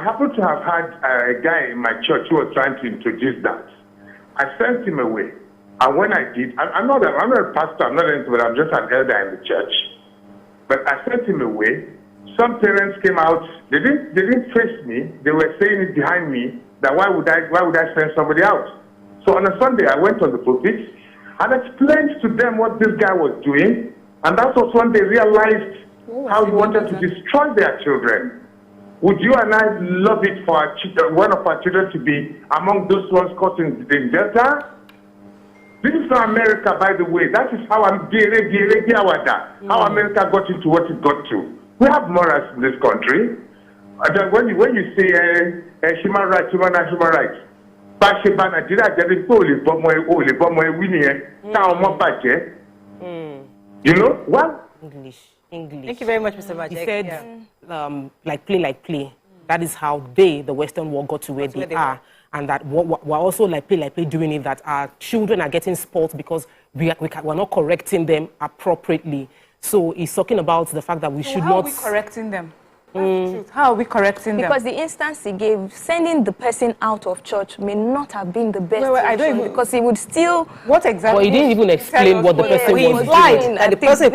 [SPEAKER 8] happen to have had a guy in my church who was trying to introduce that. I sent him away. And when I did, I'm not a pastor, I'm not anything, but I'm just an elder in the church. But I sent him away. Some parents came out, they didn't face me, they were saying it behind me, that why would I send somebody out? So on a Sunday, I went on the pulpit and explained to them what this guy was doing, and that was when they realized how he wanted to destroy their children. Would you and I love it for one of our children to be among those ones caught in Delta? This is not America, by the way. That is how America got into what it got to. We have morals in this country. And when you say human rights, you know what?
[SPEAKER 13] English.
[SPEAKER 18] Thank you very much, Mr. Majek.
[SPEAKER 13] He said, like play. That is how the Western world got to where they are. And that we're also like play doing it, that our children are getting spoiled because we're not correcting them appropriately. So he's talking about the fact that we should not...
[SPEAKER 12] How are we correcting them? How are we correcting them?
[SPEAKER 14] Because the instance he gave, sending the person out of church may not have been the best
[SPEAKER 12] I don't even,
[SPEAKER 14] because he would still...
[SPEAKER 12] What exactly?
[SPEAKER 13] Well, he didn't even explain what the person was doing.
[SPEAKER 18] That the person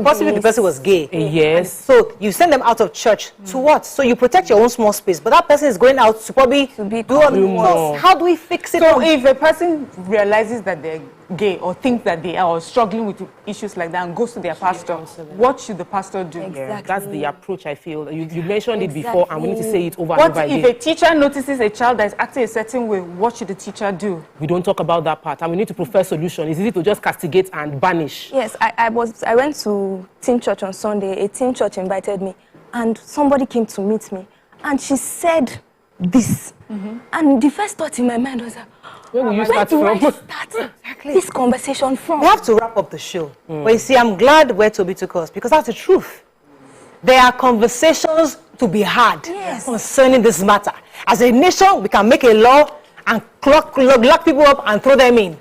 [SPEAKER 18] possibly the person was gay.
[SPEAKER 13] Yes.
[SPEAKER 18] So you send them out of church to what? So you protect your own small space, but that person is going out to probably do more. How do we fix it?
[SPEAKER 12] So if a person realizes that they're gay or thinks that they are struggling with issues like that and goes to their pastor, what should the pastor do?
[SPEAKER 13] Exactly. That's the approach I feel. You mentioned it before and we need to say it over and over again.
[SPEAKER 12] What if a teacher notices a child that is acting a certain way? What should the teacher do?
[SPEAKER 13] We don't talk about that part and we need to prefer solution. It's easy to just castigate and banish.
[SPEAKER 14] Yes, I went to teen church on Sunday. A teen church invited me and somebody came to meet me and she said this. And the first thought in my mind was,
[SPEAKER 13] where will you start from?
[SPEAKER 14] This conversation from?
[SPEAKER 18] We have to wrap up the show. But you see, I'm glad where Toby took us because that's the truth. There are conversations to be had concerning this matter. As a nation, we can make a law and lock people up and throw them in.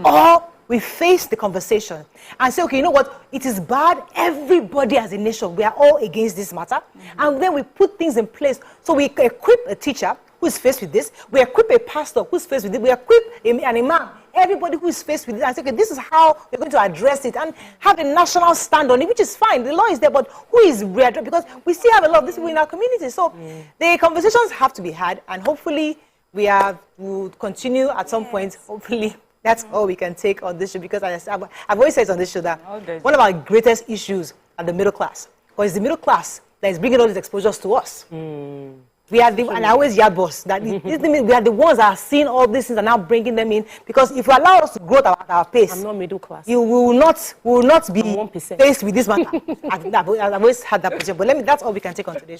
[SPEAKER 18] Or we face the conversation and say, okay, you know what? It is bad. Everybody as a nation, we are all against this matter. And then we put things in place. So we equip a teacher who is faced with this. We equip a pastor who is faced with it. We equip an imam, everybody who is faced with it, and say, okay, this is how we're going to address it and have a national stand on it, which is fine. The law is there, but who is readdressing? Because we still have a lot of these people in our community. So the conversations have to be had, and hopefully we'll continue at some point. Hopefully that's all we can take on this show, because I've always said on this show that one of our greatest issues are the middle class. Because it's the middle class that is bringing all these exposures to us. We are and I always yard boss that we are the ones that are seeing all these things and now bringing them in, because if you allow us to grow at our pace,
[SPEAKER 13] I'm not middle class.
[SPEAKER 18] We will not be faced with this matter. I've always had that position, but that's all we can take on today's show.